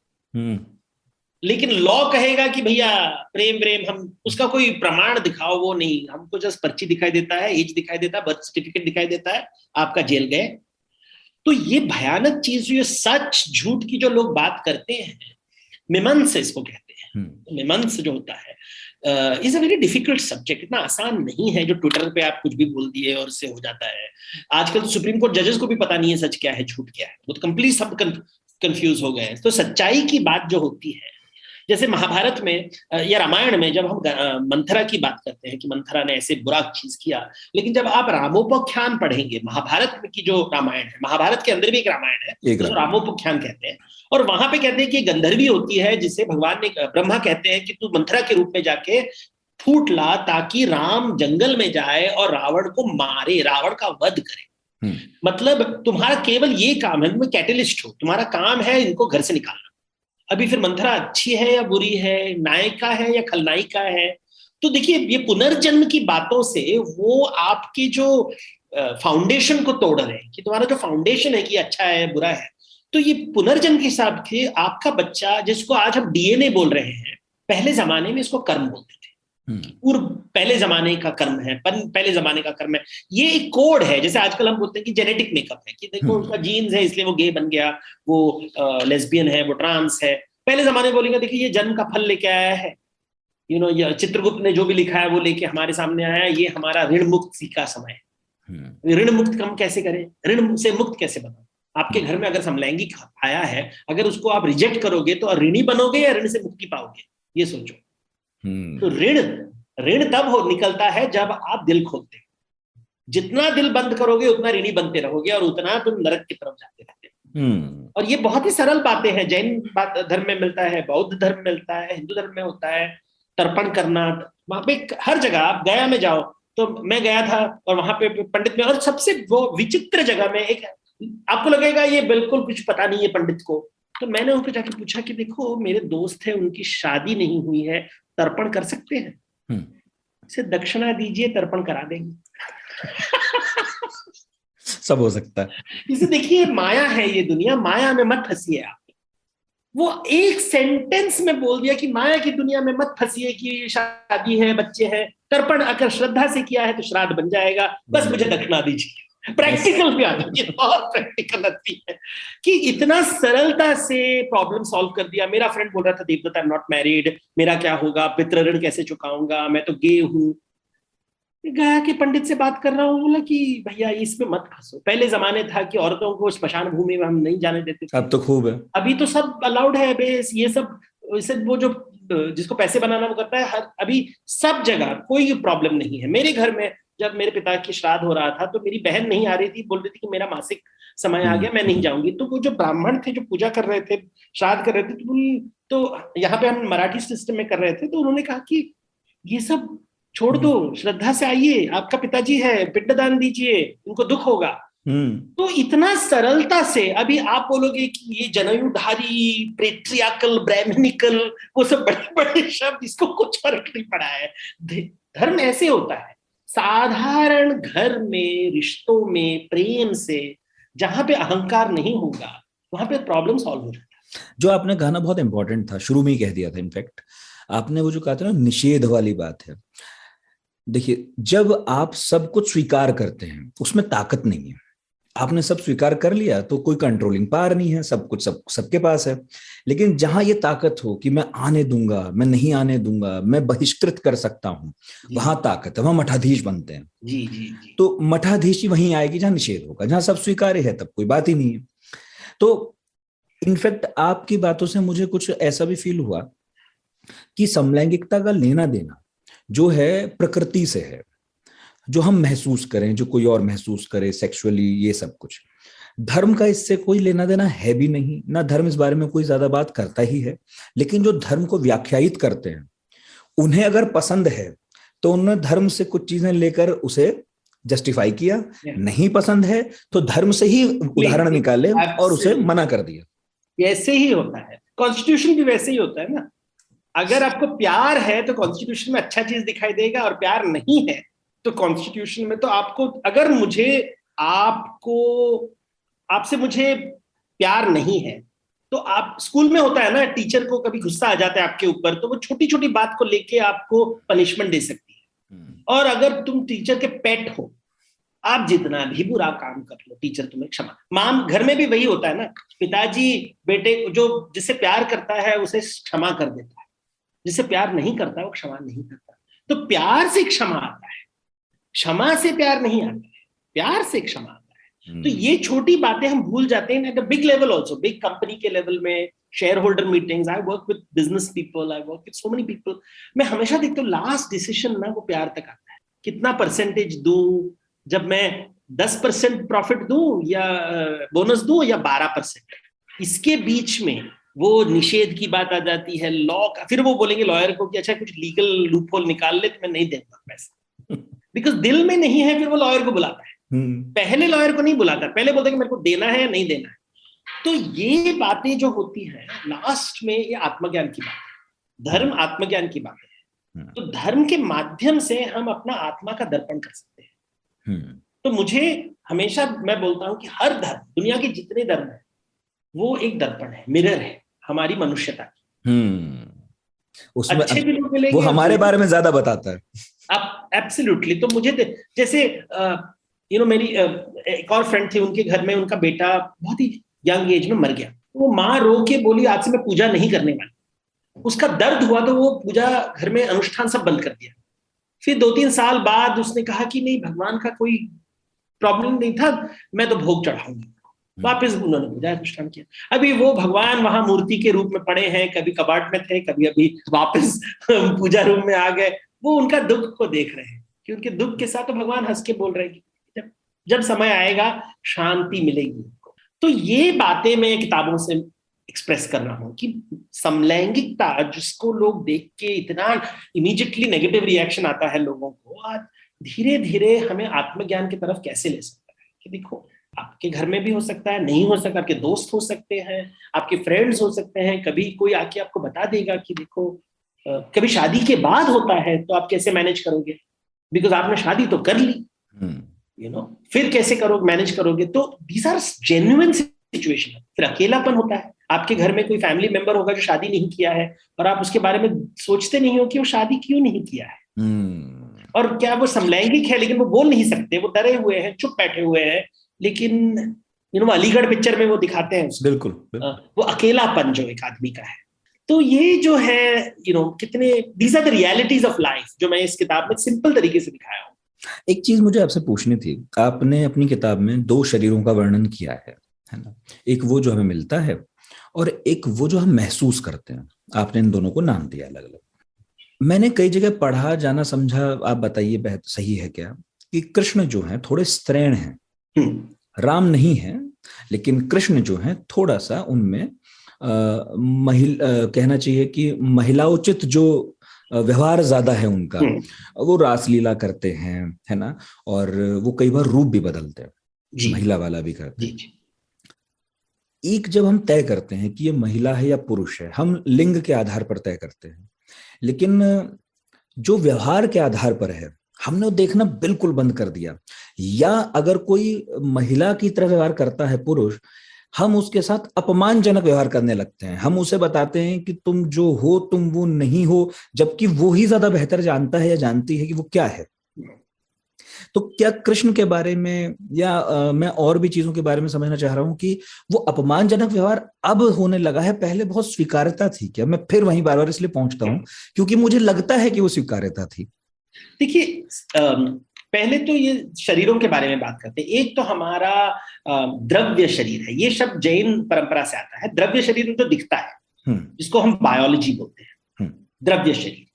लेकिन लॉ कहेगा कि भैया प्रेम प्रेम, हम उसका कोई प्रमाण दिखाओ, वो नहीं, हमको जस्ट पर्ची दिखाई देता है, एज दिखाई देता है, बर्थ सर्टिफिकेट दिखाई देता है, आपका जेल गए। तो ये भयानक चीज, ये सच झूठ की जो लोग बात करते हैं, मीमांसा इसको कहते हैं। मीमांसा जो होता है is a very difficult subject, इतना आसान नहीं है जो ट्विटर पे आप कुछ भी बोल दिए और उससे हो जाता है। आजकल तो सुप्रीम कोर्ट जजेस को भी पता नहीं है सच क्या है झूठ क्या है, वो तो कंप्लीट सब कंफ्यूज हो गए हैं। तो सच्चाई की बात जो होती है, जैसे महाभारत में या रामायण में जब हम मंथरा की बात करते हैं कि मंथरा ने ऐसे बुरा चीज किया, लेकिन जब आप रामोपाख्यान पढ़ेंगे, महाभारत की जो रामायण है, महाभारत के अंदर भी एक रामायण है जिसको रामोपाख्यान कहते हैं, और वहां पे कहते हैं कि गंधर्वी होती है जिसे भगवान ने, ब्रह्मा कहते हैं कि तू मंथरा के रूप में जाके फूट ला ताकि राम जंगल में जाए और रावण को मारे, रावण का वध करे। मतलब तुम्हारा केवल ये काम है, तुम कैटलिस्ट हो, तुम्हारा काम है इनको घर से निकालना। अभी फिर मंथरा अच्छी है या बुरी है, नायिका है या खलनायिका है? तो देखिए, ये पुनर्जन्म की बातों से वो आपके जो फाउंडेशन को तोड़ रहे हैं कि तुम्हारा जो फाउंडेशन है कि अच्छा है बुरा है। तो ये पुनर्जन्म के हिसाब से आपका बच्चा, जिसको आज हम डीएनए बोल रहे हैं, पहले जमाने में इसको कर्म बोलते थे। पूर्व पहले जमाने का कर्म है, पहले जमाने का कर्म है, ये एक कोड है। जैसे आजकल हम बोलते हैं कि जेनेटिक मेकअप है, कि देखो उसका जीन्स है इसलिए वो गे बन गया, वो लेस्बियन है, वो ट्रांस है। पहले जमाने में बोलेंगे देखिए ये जन्म का फल लेके आया है, ये चित्रगुप्त ने जो भी लिखा है वो लेके हमारे सामने आया, ये हमारा ऋण मुक्ति का समय है। ऋण मुक्त हम कैसे करें, ऋण से मुक्त कैसे बना? आपके घर में अगर समलैंगिक आया है, अगर उसको आप रिजेक्ट करोगे तो ऋणी बनोगे या ऋण से मुक्ति पाओगे, ये सोचो। तो ऋण तब निकलता है जब आप दिल खोलते हो। जितना दिल बंद करोगे उतना ऋणी बनते रहोगे और उतना तुम नरक की तरफ जाते रहते हो। और ये बहुत ही सरल बातें हैं, जैन धर्म में मिलता है, बौद्ध धर्म में मिलता है, हिंदू धर्म में होता है। तर्पण करना वहां पे हर जगह, आप गया में जाओ, तो मैं गया था और वहां पे पंडित में, और सबसे वो विचित्र जगह में एक, आपको लगेगा ये बिल्कुल कुछ पता नहीं है पंडित को, तो मैंने उनको जाके पूछा कि देखो मेरे दोस्त है, उनकी शादी नहीं हुई है, तर्पण कर सकते हैं? इसे दक्षिणा दीजिए, तर्पण करा देंगे। सब हो सकता है। इसे देखिए, माया है ये दुनिया, माया में मत फंसिए आप। वो एक सेंटेंस में बोल दिया कि माया की दुनिया में मत फंसिए, कि शादी है, बच्चे हैं, तर्पण अगर श्रद्धा से किया है तो श्राद्ध बन जाएगा, बस मुझे दक्षिणा दीजिए। प्रैक्टिकल भी आता है, और प्रैक्टिकल आती है कि इतना सरलता से प्रॉब्लम सॉल्व कर दिया। मेरा फ्रेंड बोल रहा था Devdutt, I am not married, मेरा क्या होगा, पितृ ऋण कैसे चुकाऊंगा, मैं तो गे हूं। गया कि पंडित से बात कर रहा हूँ, बोला कि भैया इसमें मत फंसो। पहले जमाने था कि औरतों को स्मशान भूमि में हम नहीं जाने देते थे, अब तो खूब है, अभी तो सब अलाउड है बेस, ये सब वो जो जिसको पैसे बनाना वो करता है, अभी सब जगह कोई प्रॉब्लम नहीं है। मेरे घर में जब मेरे पिता की श्राद्ध हो रहा था तो मेरी बहन नहीं आ रही थी, बोल रही थी कि मेरा मासिक समय आ गया, मैं नहीं जाऊंगी। तो वो जो ब्राह्मण थे जो पूजा कर रहे थे, श्राद्ध कर रहे थे, तो यहाँ पे हम मराठी सिस्टम में कर रहे थे, तो उन्होंने कहा कि ये सब छोड़ दो, श्रद्धा से आइए, आपका पिताजी है, पिंडदान दीजिए, इनको दुख होगा। तो इतना सरलता से, अभी आप बोलोगे कि ये जनेऊधारी, पेट्रियार्कल, ब्राह्मणिकल, वो सब बड़े बड़े शब्द, इसको कुछ फर्क नहीं पड़ा है। धर्म ऐसे होता है, साधारण घर में, रिश्तों में, प्रेम से, जहां पे अहंकार नहीं होगा वहां पे प्रॉब्लम सॉल्व हो जाता है। जो आपने कहा ना बहुत इंपॉर्टेंट था, शुरू में ही कह दिया था। इनफैक्ट आपने वो जो कहा था ना, निषेध वाली बात है। देखिए, जब आप सब कुछ स्वीकार करते हैं उसमें ताकत नहीं है। आपने सब स्वीकार कर लिया तो कोई कंट्रोलिंग पावर नहीं है, सब कुछ सबके पास है। लेकिन जहां ये ताकत हो कि मैं आने दूंगा, मैं नहीं आने दूंगा, मैं बहिष्कृत कर सकता हूं, वहां ताकत है, वहां मठाधीश बनते हैं। जी जी जी। तो मठाधीश ही वहीं आएगी जहां निषेध होगा। जहां सब स्वीकार्य है तब कोई बात ही नहीं है। तो इनफैक्ट आपकी बातों से मुझे कुछ ऐसा भी फील हुआ कि समलैंगिकता का लेना देना जो है प्रकृति से है, जो हम महसूस करें, जो कोई और महसूस करे सेक्सुअली, ये सब कुछ धर्म का इससे कोई लेना देना है भी नहीं ना। धर्म इस बारे में कोई ज्यादा बात करता ही है। लेकिन जो धर्म को व्याख्यायित करते हैं, उन्हें अगर पसंद है तो उन्होंने धर्म से कुछ चीजें लेकर उसे जस्टिफाई किया, नहीं पसंद है तो धर्म से ही उदाहरण निकाले और उसे मना कर दिया। वैसे ही होता है, कॉन्स्टिट्यूशन भी वैसे ही होता है ना। अगर आपको प्यार है तो कॉन्स्टिट्यूशन में अच्छा चीज दिखाई देगा, और प्यार नहीं है तो कॉन्स्टिट्यूशन में तो आपको, अगर आपसे मुझे प्यार नहीं है तो आप, स्कूल में होता है ना, टीचर को कभी गुस्सा आ जाता है आपके ऊपर, तो वो छोटी छोटी बात को लेके आपको पनिशमेंट दे सकती है। और अगर तुम टीचर के पेट हो, आप जितना भी बुरा काम कर लो, टीचर तुम्हें क्षमा। मां, घर में भी वही होता है ना, पिताजी बेटे जो जिससे प्यार करता है उसे क्षमा कर देता है, जिससे प्यार नहीं करता वो क्षमा नहीं करता। तो प्यार से क्षमा आता है, क्षमा से प्यार नहीं आता है, प्यार से क्षमा आता है। तो ये छोटी बातें हम भूल जाते हैं at a big level also, big company के लेवल में, share holder meetings, I work with business people, I work with so many people. मैं हमेशा देखता हूँ लास्ट डिसीजन ना वो प्यार तक आता है। कितना परसेंटेज दूं, जब मैं 10% प्रॉफिट दूं या बोनस दूं या 12%, इसके बीच में वो निषेध की बात आ जाती है, लॉ का। फिर वो बोलेंगे लॉयर को कि अच्छा कुछ लीगल लूप होल निकाल ले तो मैं नहीं दूंगा पैसा, बिकॉज दिल में नहीं है। फिर वो लॉयर को बुलाता है, पहले लॉयर को नहीं बुलाता, पहले बोलता है कि मेरे को देना है या नहीं देना है। तो ये बातें जो होती हैं लास्ट में, ये आत्मज्ञान की बात है, धर्म आत्मज्ञान की बात है। तो धर्म के माध्यम से हम अपना आत्मा का दर्पण कर सकते हैं। तो मुझे हमेशा, मैं बोलता हूं कि हर धर्म, दुनिया के जितने धर्म है, वो एक दर्पन है, मिरर है हमारी मनुष्यता की। उसमें अच्छे भी लोग मिलेंगे, वो हमारे बारे में ज्यादा बताता है। अब एब्सोल्युटली। तो मुझे जैसे मेरी एक और फ्रेंड थी, उनके घर में उनका बेटा बहुत ही यंग एज में मर गया। वो माँ रो के बोली आज से मैं पूजा नहीं करने वाली। उसका दर्द हुआ तो वो पूजा घर में अनुष्ठान सब बंद कर दिया। फिर 2-3 साल बाद उसने कहा कि नहीं, भगवान का कोई प्रॉब्लम नहीं था, मैं तो भोग चढ़ाऊंगी। वापस उन्होंने पूजा अनुष्ठान किया। अभी वो भगवान वहां मूर्ति के रूप में पड़े हैं, कभी कबाट में थे, कभी अभी वापस पूजा रूम में आ गए। वो उनका दुख को देख रहे हैं कि उनके दुख के साथ तो भगवान हंस के बोल रहे हैं कि जब समय आएगा शांति मिलेगी उनको। तो ये बातें मैं किताबों से एक्सप्रेस कर रहा हूं कि समलैंगिकता, जिसको लोग देख के इतना इमीडिएटली नेगेटिव रिएक्शन आता है लोगों को, आज धीरे धीरे हमें आत्मज्ञान की तरफ कैसे ले सकता है कि देखो, आपके घर में भी हो सकता है, नहीं हो सकता, आपके दोस्त हो सकते हैं, आपके फ्रेंड्स हो सकते हैं, कभी कोई आके आपको बता देगा कि देखो, कभी शादी के बाद होता है तो आप कैसे मैनेज करोगे, बिकॉज आपने शादी तो कर ली, फिर कैसे करोगे, मैनेज करोगे। तो दीज आर जेन्युइन सिचुएशन। फिर अकेलापन होता है, आपके घर में कोई फैमिली मेंबर होगा जो शादी नहीं किया है, और आप उसके बारे में सोचते नहीं हो कि वो शादी क्यों नहीं किया है, और क्या वो समलैंगिक है, लेकिन वो बोल नहीं सकते, वो डरे हुए हैं, चुप बैठे हुए हैं। लेकिन अलीगढ़ पिक्चर में वो दिखाते हैं बिल्कुल, वो अकेलापन जो एक आदमी का है। तो ये जो है कितने, these are the realities of life, जो मैं इस किताब में सिंपल तरीके से दिखाया हूँ। एक चीज मुझे आपसे पूछनी थी, आपने अपनी किताब में 2 शरीरों का वर्णन किया है ना, एक वो जो हमें मिलता है और एक वो जो हम महसूस करते हैं। आपने इन दोनों को नाम दिया अलग अलग। मैंने कई जगह पढ़ा, जाना, समझा, आप बताइए सही है क्या, कि कृष्ण जो है थोड़े स्त्रैण हैं, राम नहीं है, लेकिन कृष्ण जो है थोड़ा सा उनमें कहना चाहिए कि महिलाओचित जो व्यवहार ज्यादा है उनका, वो रासलीला करते हैं, है ना, और वो कई बार रूप भी बदलते हैं, महिला वाला भी करते हैं। एक जब हम तय करते हैं कि ये महिला है या पुरुष है, हम लिंग के आधार पर तय करते हैं, लेकिन जो व्यवहार के आधार पर है हमने वो देखना बिल्कुल बंद कर दिया। या अगर कोई महिला की तरह व्यवहार करता है पुरुष, हम उसके साथ अपमानजनक व्यवहार करने लगते हैं, हम उसे बताते हैं कि तुम जो हो तुम वो नहीं हो, जबकि वो ही ज्यादा बेहतर जानता है या जानती है कि वो क्या है। तो क्या कृष्ण के बारे में या मैं और भी चीजों के बारे में समझना चाह रहा हूं कि वो अपमानजनक व्यवहार अब होने लगा है, पहले बहुत स्वीकार्यता थी क्या? मैं फिर वहीं बार बार इसलिए पहुंचता हूं क्योंकि मुझे लगता है कि वो स्वीकार्यता थी। देखिए, पहले तो ये शरीरों के बारे में बात करते हैं। एक तो हमारा द्रव्य शरीर है, ये शब्द जैन परंपरा से आता है। द्रव्य शरीर तो दिखता है, जिसको हम बायोलॉजी बोलते हैं। द्रव्य शरीर,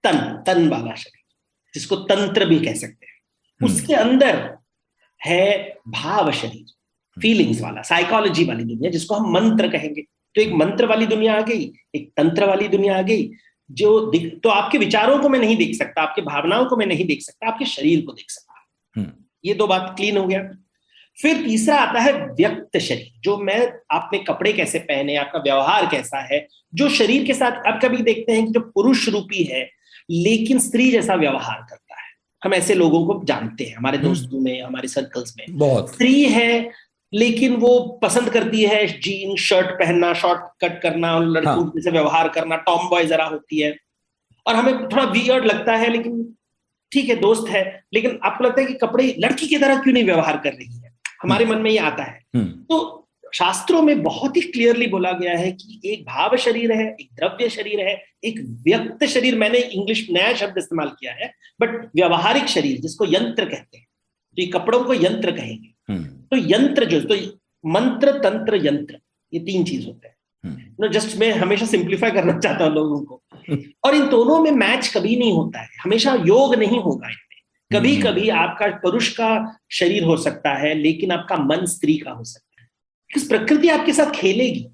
तन वाला शरीर, जिसको तंत्र भी कह सकते हैं। उसके अंदर है भाव शरीर, फीलिंग्स वाला, साइकोलॉजी वाली दुनिया, जिसको हम मंत्र कहेंगे। तो एक मंत्र वाली दुनिया आ गई, एक तंत्र वाली दुनिया आ गई। तो आपके विचारों को मैं नहीं देख सकता, आपकी भावनाओं को मैं नहीं देख सकता, आपके शरीर को देख सकता। ये 2 बात क्लीन हो गया। फिर तीसरा आता है व्यक्त शरीर, जो मैं आपने कपड़े कैसे पहने, आपका व्यवहार कैसा है, जो शरीर के साथ आप कभी देखते हैं कि जो पुरुष रूपी है लेकिन स्त्री जैसा व्यवहार करता है। हम ऐसे लोगों को जानते हैं हमारे दोस्तों में, हमारे सर्कल्स में। बहुत स्त्री है लेकिन वो पसंद करती है जीन शर्ट पहनना, शॉर्ट कट करना, लड़कों जैसे व्यवहार करना, टॉम बॉय जरा होती है, और हमें थोड़ा वियर्ड लगता है, लेकिन ठीक है दोस्त है, लेकिन आपको लगता है कि कपड़े लड़की की तरह क्यों नहीं व्यवहार कर रही है, हमारे मन में ये आता है। तो शास्त्रों में बहुत ही क्लियरली बोला गया है कि एक भाव शरीर है, एक द्रव्य शरीर है, एक व्यक्त शरीर, मैंने इंग्लिश नया शब्द इस्तेमाल किया है, बट व्यवहारिक शरीर जिसको यंत्र कहते हैं, तो ये कपड़ों को यंत्र कहेंगे। तो यंत्र जो, तो मंत्र तंत्र यंत्र, ये तीन चीज होते हैं। जस्ट मैं हमेशा सिंप्लीफाई करना चाहता हूं लोगों को, और इन दोनों में मैच कभी नहीं होता है, हमेशा योग नहीं होगा इनमें। कभी कभी आपका पुरुष का शरीर हो सकता है लेकिन आपका मन स्त्री का हो सकता है, बिकॉज प्रकृति आपके साथ खेलेगी,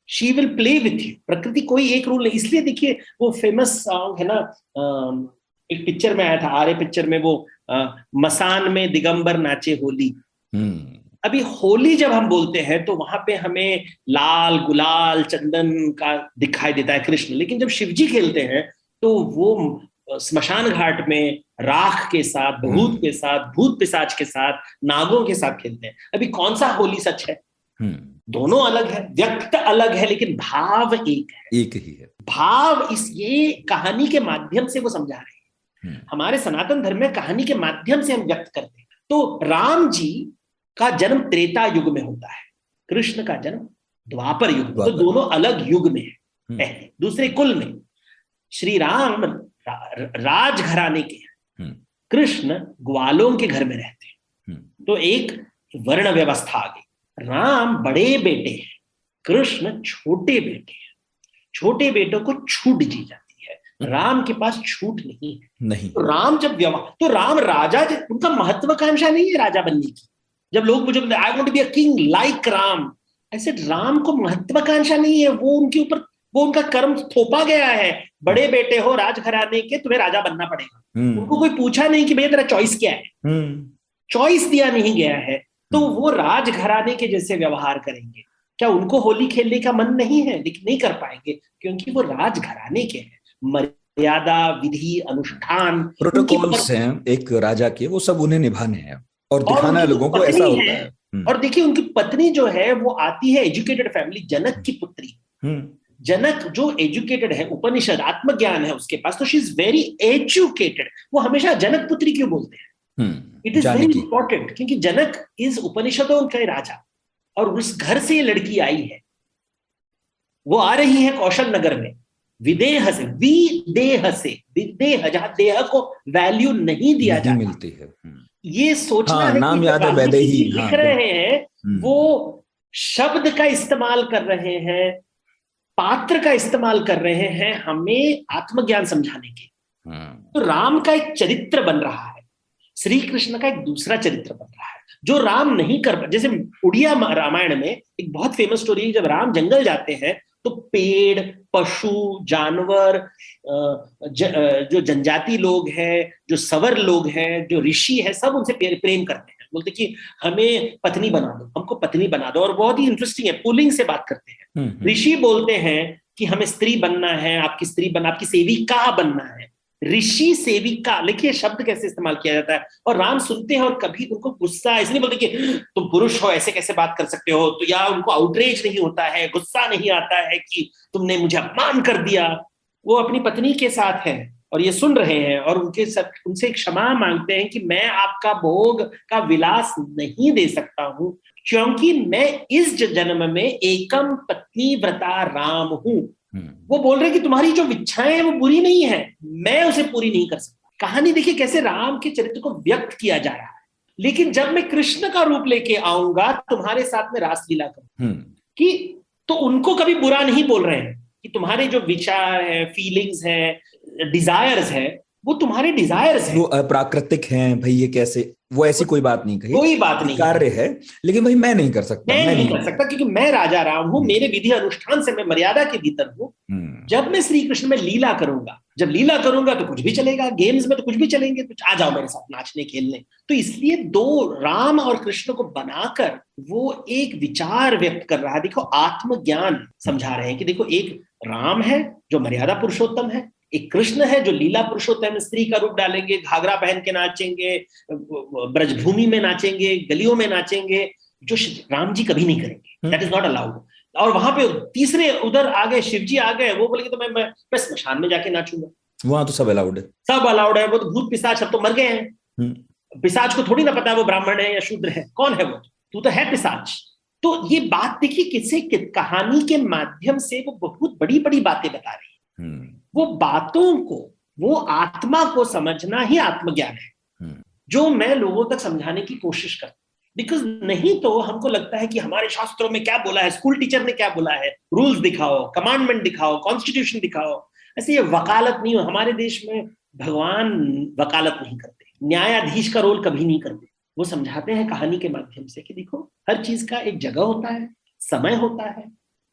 she will play with you. प्रकृति कोई एक रूल नहीं, इसलिए देखिए वो फेमस सॉन्ग है ना, एक पिक्चर में आया था, आर्य पिक्चर में, वो मसान में दिगंबर नाचे होली। अभी होली जब हम बोलते हैं तो वहां पे हमें लाल गुलाल चंदन का दिखाई देता है कृष्ण, लेकिन जब शिवजी खेलते हैं तो वो स्मशान घाट में राख के साथ, भूत के साथ, भूत पिशाच के साथ, नागों के साथ खेलते हैं। अभी कौन सा होली सच है? दोनों अलग है, व्यक्त अलग है, लेकिन भाव एक है, एक ही है। भाव ये कहानी के माध्यम से वो समझा रहे हैं। हमारे सनातन धर्म में कहानी के माध्यम से हम व्यक्त करते हैं। तो राम जी का जन्म त्रेता युग में होता है, कृष्ण का जन्म द्वापर युग में, तो दोनों अलग युग में है। पहले दूसरे कुल में श्री राम राजघराने के हैं, कृष्ण ग्वालों के घर में रहते हैं, तो एक वर्ण व्यवस्था आ गई। राम बड़े बेटे हैं, कृष्ण छोटे बेटे हैं। छोटे बेटों को छूट दी जाती है, राम के पास छूट नहीं है। नहीं तो राम जब तो राम राजा, उनका महत्वाकांक्षा नहीं है राजा बनने की। जब लोग मुझे बोलते I want to be a king like Ram, ऐसे राम को महत्वाकांक्षा नहीं है, वो उनके ऊपर वो उनका कर्म थोपा गया है। बड़े बेटे हो राजघराने के, तुम्हें राजा बनना पड़ेगा। उनको कोई पूछा नहीं कि भैया तेरा चॉइस क्या है, चॉइस दिया नहीं गया है, तो वो राजघराने के जैसे व्यवहार करेंगे। क्या उनको होली खेलने का मन नहीं है? लेकिन नहीं कर पाएंगे क्योंकि वो राजघराने के हैं। मर्यादा, विधि, अनुष्ठान, प्रोटोकॉल्स हैं एक राजा के, वो सब उन्हें निभाने हैं और दिखाना लोगों को ऐसा होता है। और देखिए उनकी पत्नी जो है वो आती है एजुकेटेड फैमिली, जनक की पुत्री। जनक जो एजुकेटेड है, उपनिषद आत्मज्ञान है उसके पास, तो शी इज वेरी एजुकेटेड। वो हमेशा जनक पुत्री क्यों बोलते हैं? इट इज वेरी इंपॉर्टेंट, क्योंकि जनक इज उपनिषदों का राजा, और उस घर से ये लड़की आई है। वो आ रही है कौशल नगर में, विदेह से, विदेह से, विदेह, जहां देह को वैल्यू नहीं दिया जाता मिलती है। ये सोचना है नाम याद है, वैदेही लिख रहे हैं, वो शब्द का इस्तेमाल कर रहे हैं, पात्र का इस्तेमाल कर रहे हैं हमें आत्मज्ञान समझाने के। तो राम का एक चरित्र बन रहा है, श्री कृष्ण का एक दूसरा चरित्र बन रहा है जो राम नहीं कर। जैसे उड़िया रामायण में एक बहुत फेमस स्टोरी है, जब राम जंगल जाते हैं तो पेड़, पशु, जानवर, जो जनजाति लोग हैं, जो सवर लोग हैं, जो ऋषि है, सब उनसे प्रेम करते हैं। बोलते कि हमें पत्नी बना दो, हमको पत्नी बना दो। और बहुत ही इंटरेस्टिंग है, पुल्लिंग से बात करते हैं। ऋषि बोलते हैं कि हमें स्त्री बनना है, आपकी स्त्री बनना, आपकी सेविका बनना है। ऋषि सेविका, लिखिए शब्द कैसे इस्तेमाल किया जाता है। और राम सुनते हैं और कभी उनको गुस्सा इसलिए बोलते कि तुम पुरुष हो, ऐसे कैसे बात कर सकते हो, तो या उनको आउटरेज नहीं होता है, गुस्सा नहीं आता है कि तुमने मुझे अपमान कर दिया। वो अपनी पत्नी के साथ है और ये सुन रहे हैं और उनसे क्षमा मांगते हैं कि मैं आपका भोग का विलास नहीं दे सकता हूं, क्योंकि मैं इस जन्म में एकम पत्नी व्रता राम हूं। वो बोल रहे कि तुम्हारी जो इच्छाएं हैं वो बुरी नहीं है, मैं उसे पूरी नहीं कर सकता। कहानी देखिए कैसे राम के चरित्र को व्यक्त किया जा रहा है। लेकिन जब मैं कृष्ण का रूप लेके आऊंगा तुम्हारे साथ में रासलीला करूं कि, तो उनको कभी बुरा नहीं बोल रहे हैं कि तुम्हारे जो विचार है, फीलिंग्स है, डिजायर्स है, वो तुम्हारे डिजायर्स हैं, वो अप्राकृतिक हैं भाई, ये कैसे, वो ऐसी कोई बात नहीं कही, कोई बात नहीं, कार्य है, लेकिन भाई मैं नहीं कर सकता, मैं नहीं कर सकता क्योंकि मैं राजा राम हूं, मेरे विधि अनुष्ठान से मैं मर्यादा के भीतर हूं। जब मैं श्री कृष्ण में लीला करूंगा, जब लीला करूंगा तो कुछ भी चलेगा, गेम्स में तो कुछ भी चलेंगे, तो आ जाओ मेरे साथ नाचने खेलने। तो इसलिए दो राम और कृष्ण को बनाकर वो एक विचार व्यक्त कर रहा है। देखो आत्मज्ञान समझा रहे हैं कि देखो एक राम है जो मर्यादा पुरुषोत्तम है, एक कृष्ण है जो लीला पुरुषोत्तम, स्त्री का रूप डालेंगे, घाघरा पहन के नाचेंगे, ब्रजभूमि में नाचेंगे, गलियों में नाचेंगे, जो राम जी कभी नहीं करेंगे, दैट इज नॉट अलाउड। और वहां पे तीसरे उधर आ गए, शिव जी आ गए, वो बोलेंगे तो मैं स्मशान में जाके नाचूंगा। वहां तो सब अलाउड है, सब अलाउड है, वो तो भूत पिशाच सब तो मर गए हैं। पिशाच को थोड़ी ना पता है वो ब्राह्मण है या शूद्र है, कौन है वो, तू तो है पिशाच। तो ये बात देखिए किसी कहानी के माध्यम से वो बहुत बड़ी बड़ी बातें बता रही है। वो बातों को, वो आत्मा को समझना ही आत्मज्ञान है, जो मैं लोगों तक समझाने की कोशिश करता हूं। बिकॉज नहीं तो हमको लगता है कि हमारे शास्त्रों में क्या बोला है, स्कूल टीचर ने क्या बोला है, रूल्स दिखाओ, कमांडमेंट दिखाओ, कॉन्स्टिट्यूशन दिखाओ। ऐसे ये वकालत नहीं हो, हमारे देश में भगवान वकालत नहीं करते, न्यायाधीश का रोल कभी नहीं करते। वो समझाते हैं कहानी के माध्यम से कि देखो हर चीज का एक जगह होता है, समय होता है,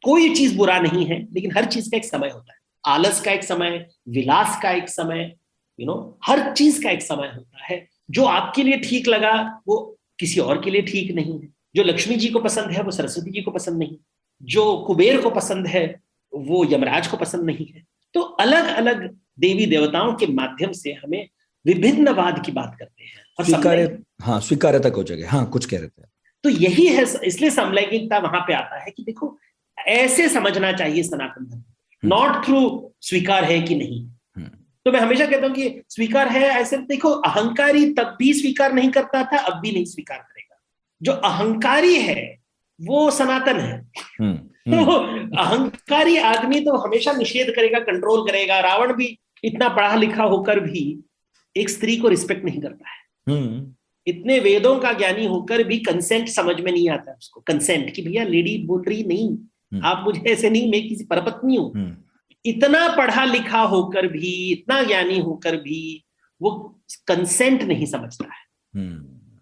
कोई चीज बुरा नहीं है, लेकिन हर चीज का एक समय होता है। आलस का एक समय, विलास का एक समय, हर चीज का एक समय होता है। जो आपके लिए ठीक लगा वो किसी और के लिए ठीक नहीं है। जो लक्ष्मी जी को पसंद है वो सरस्वती जी को पसंद नहीं, जो कुबेर को पसंद है वो यमराज को पसंद नहीं है। तो अलग अलग देवी देवताओं के माध्यम से हमें विभिन्नवाद की बात करते हैं और स्वीकार्यता को जगह, हाँ कुछ कह रहे थे। तो यही है, इसलिए समलैंगिकता वहां पे आता है कि देखो ऐसे समझना चाहिए सनातन धर्म, नॉट थ्रू स्वीकार है कि नहीं। तो मैं हमेशा कहता हूं कि स्वीकार है ऐसे, देखो अहंकारी तब भी स्वीकार नहीं करता था, अब भी नहीं स्वीकार करेगा। जो अहंकारी है वो सनातन है। तो अहंकारी आदमी तो हमेशा निषेध करेगा, कंट्रोल करेगा। रावण भी इतना पढ़ा लिखा होकर भी एक स्त्री को रिस्पेक्ट नहीं करता है। इतने वेदों का ज्ञानी होकर भी कंसेंट समझ में नहीं आता उसको, कंसेंट कि भैया लेडी बोल रही नहीं, आप मुझे ऐसे नहीं, मैं किसी परपत्नी हूं। इतना पढ़ा लिखा होकर भी, इतना ज्ञानी होकर भी वो कंसेंट नहीं समझता है।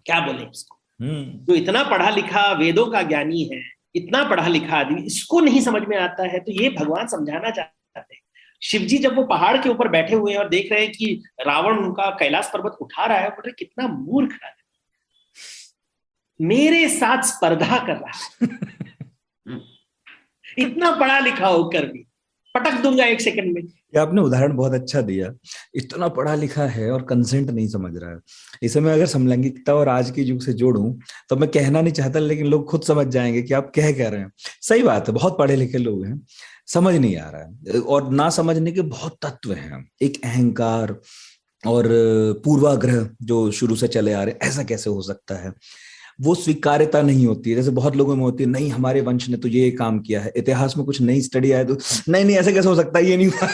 क्या बोले उसको, जो इतना पढ़ा लिखा वेदों का ज्ञानी है, इतना पढ़ा लिखा आदमी, इसको नहीं समझ में आता है। तो ये भगवान समझाना चाहते हैं। शिव जी जब वो पहाड़ के ऊपर बैठे हुए हैं और देख रहे हैं कि रावण उनका कैलाश पर्वत उठा रहा है, बोल रहे कितना मूर्ख है, मेरे साथ स्पर्धा कर रहा है। इतना पढ़ा लिखा होकर भी पटक दूंगा एक सेकंड में। ये आपने उदाहरण बहुत अच्छा दिया, इतना पढ़ा लिखा है और कंसेंट नहीं समझ रहा है। इसे मैं अगर समलैंगिकता और आज के युग से जोड़ूं तो मैं कहना नहीं चाहता, लेकिन लोग खुद समझ जाएंगे कि आप कह रहे हैं। सही बात है, बहुत पढ़े लिखे लोग हैं, समझ नहीं आ रहा है, और ना समझने के बहुत तत्व हैं। एक अहंकार और पूर्वाग्रह जो शुरू से चले आ रहे, ऐसा कैसे हो सकता है, वो स्वीकार्यता नहीं होती है। जैसे बहुत लोगों में होती है, नहीं हमारे वंश ने तो ये काम किया है, इतिहास में कुछ नई स्टडी आए तो नहीं ऐसे कैसे हो सकता है, ये नहीं हुआ।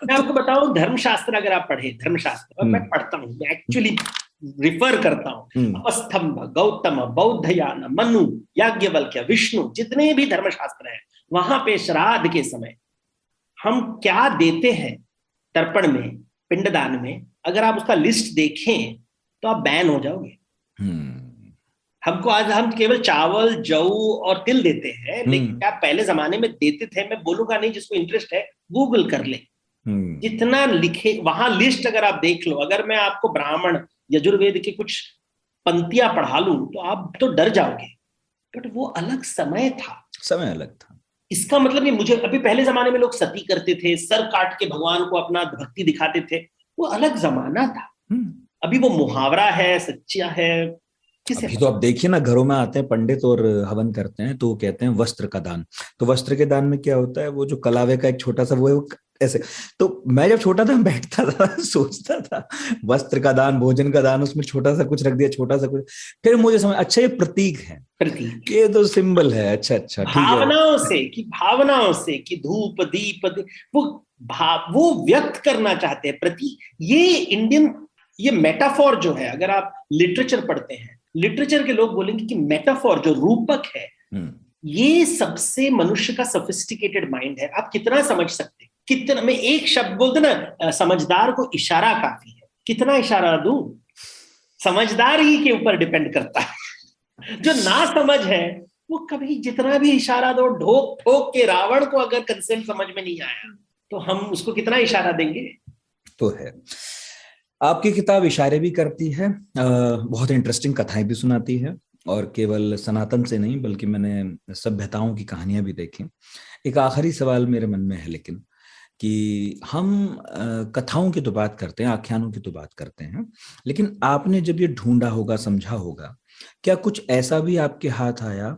मैं आपको बताऊं, धर्मशास्त्र अगर आप पढ़े, धर्मशास्त्र और मैं पढ़ता हूँ, मैं एक्चुअली रिफर करता हूँ, अपस्तंभ, गौतम, बौद्धयान, मनु, याज्ञवल्क्य, विष्णु, जितने भी धर्मशास्त्र हैं, वहां पे श्राद्ध के समय हम क्या देते हैं तर्पण में, पिंडदान में, अगर आप उसका लिस्ट देखें तो आप बैन हो जाओगे। हमको आज हम केवल चावल, जौ और तिल देते हैं, लेकिन क्या पहले जमाने में देते थे, मैं बोलूंगा नहीं, जिसको इंटरेस्ट है गूगल कर ले, जितना लिखे वहां लिस्ट अगर आप देख लो। अगर मैं आपको ब्राह्मण यजुर्वेद के कुछ पंक्तियां पढ़ा लूं तो आप तो डर जाओगे, बट वो अलग समय था, समय अलग था। इसका मतलब ये, मुझे अभी पहले जमाने में लोग सती करते थे, सर काट के भगवान को अपना भक्ति दिखाते थे, वो अलग जमाना था। अभी वो मुहावरा है, सच्चा है। अभी तो आप देखिए ना, घरों में आते हैं पंडित और हवन करते हैं तो वो कहते हैं वस्त्र का दान। तो वस्त्र के दान में क्या होता है, वो जो कलावे का एक छोटा सा वो है, वो ऐसे। तो मैं जब छोटा था बैठता था, सोचता था वस्त्र का दान, भोजन का दान, उसमें छोटा सा कुछ रख दिया, छोटा सा कुछ। फिर मुझे समझ, अच्छा ये प्रतीक है, प्रतीक, ये तो सिंबल है। अच्छा भावनाओं से कि धूप दीप, वो व्यक्त करना चाहते हैं प्रतीक। ये इंडियन, ये मेटाफोर जो है, अगर आप लिटरेचर पढ़ते हैं, लिटरेचर के लोग बोलेंगे कि मेटाफोर जो रूपक है, ये सबसे मनुष्य का सोफिस्टिकेटेड माइंड है। आप कितना समझ सकते हैं, कितना, मैं एक शब्द बोलते ना, समझदार को इशारा काफी है, कितना इशारा दूं, समझदार ही के ऊपर डिपेंड करता है। जो ना समझ है वो कभी जितना भी इशारा दो, ढोक ठोक के, रावण को अगर कंसेंट समझ में नहीं आया तो हम उसको कितना इशारा देंगे। तो है। आपकी किताब इशारे भी करती है, बहुत इंटरेस्टिंग कथाएं भी सुनाती है, और केवल सनातन से नहीं बल्कि मैंने सभ्यताओं की कहानियां भी देखी। एक आखिरी सवाल मेरे मन में है लेकिन, कि हम कथाओं की तो बात करते हैं, आख्यानों की तो बात करते हैं, लेकिन आपने जब ये ढूंढा होगा, समझा होगा, क्या कुछ ऐसा भी आपके हाथ आया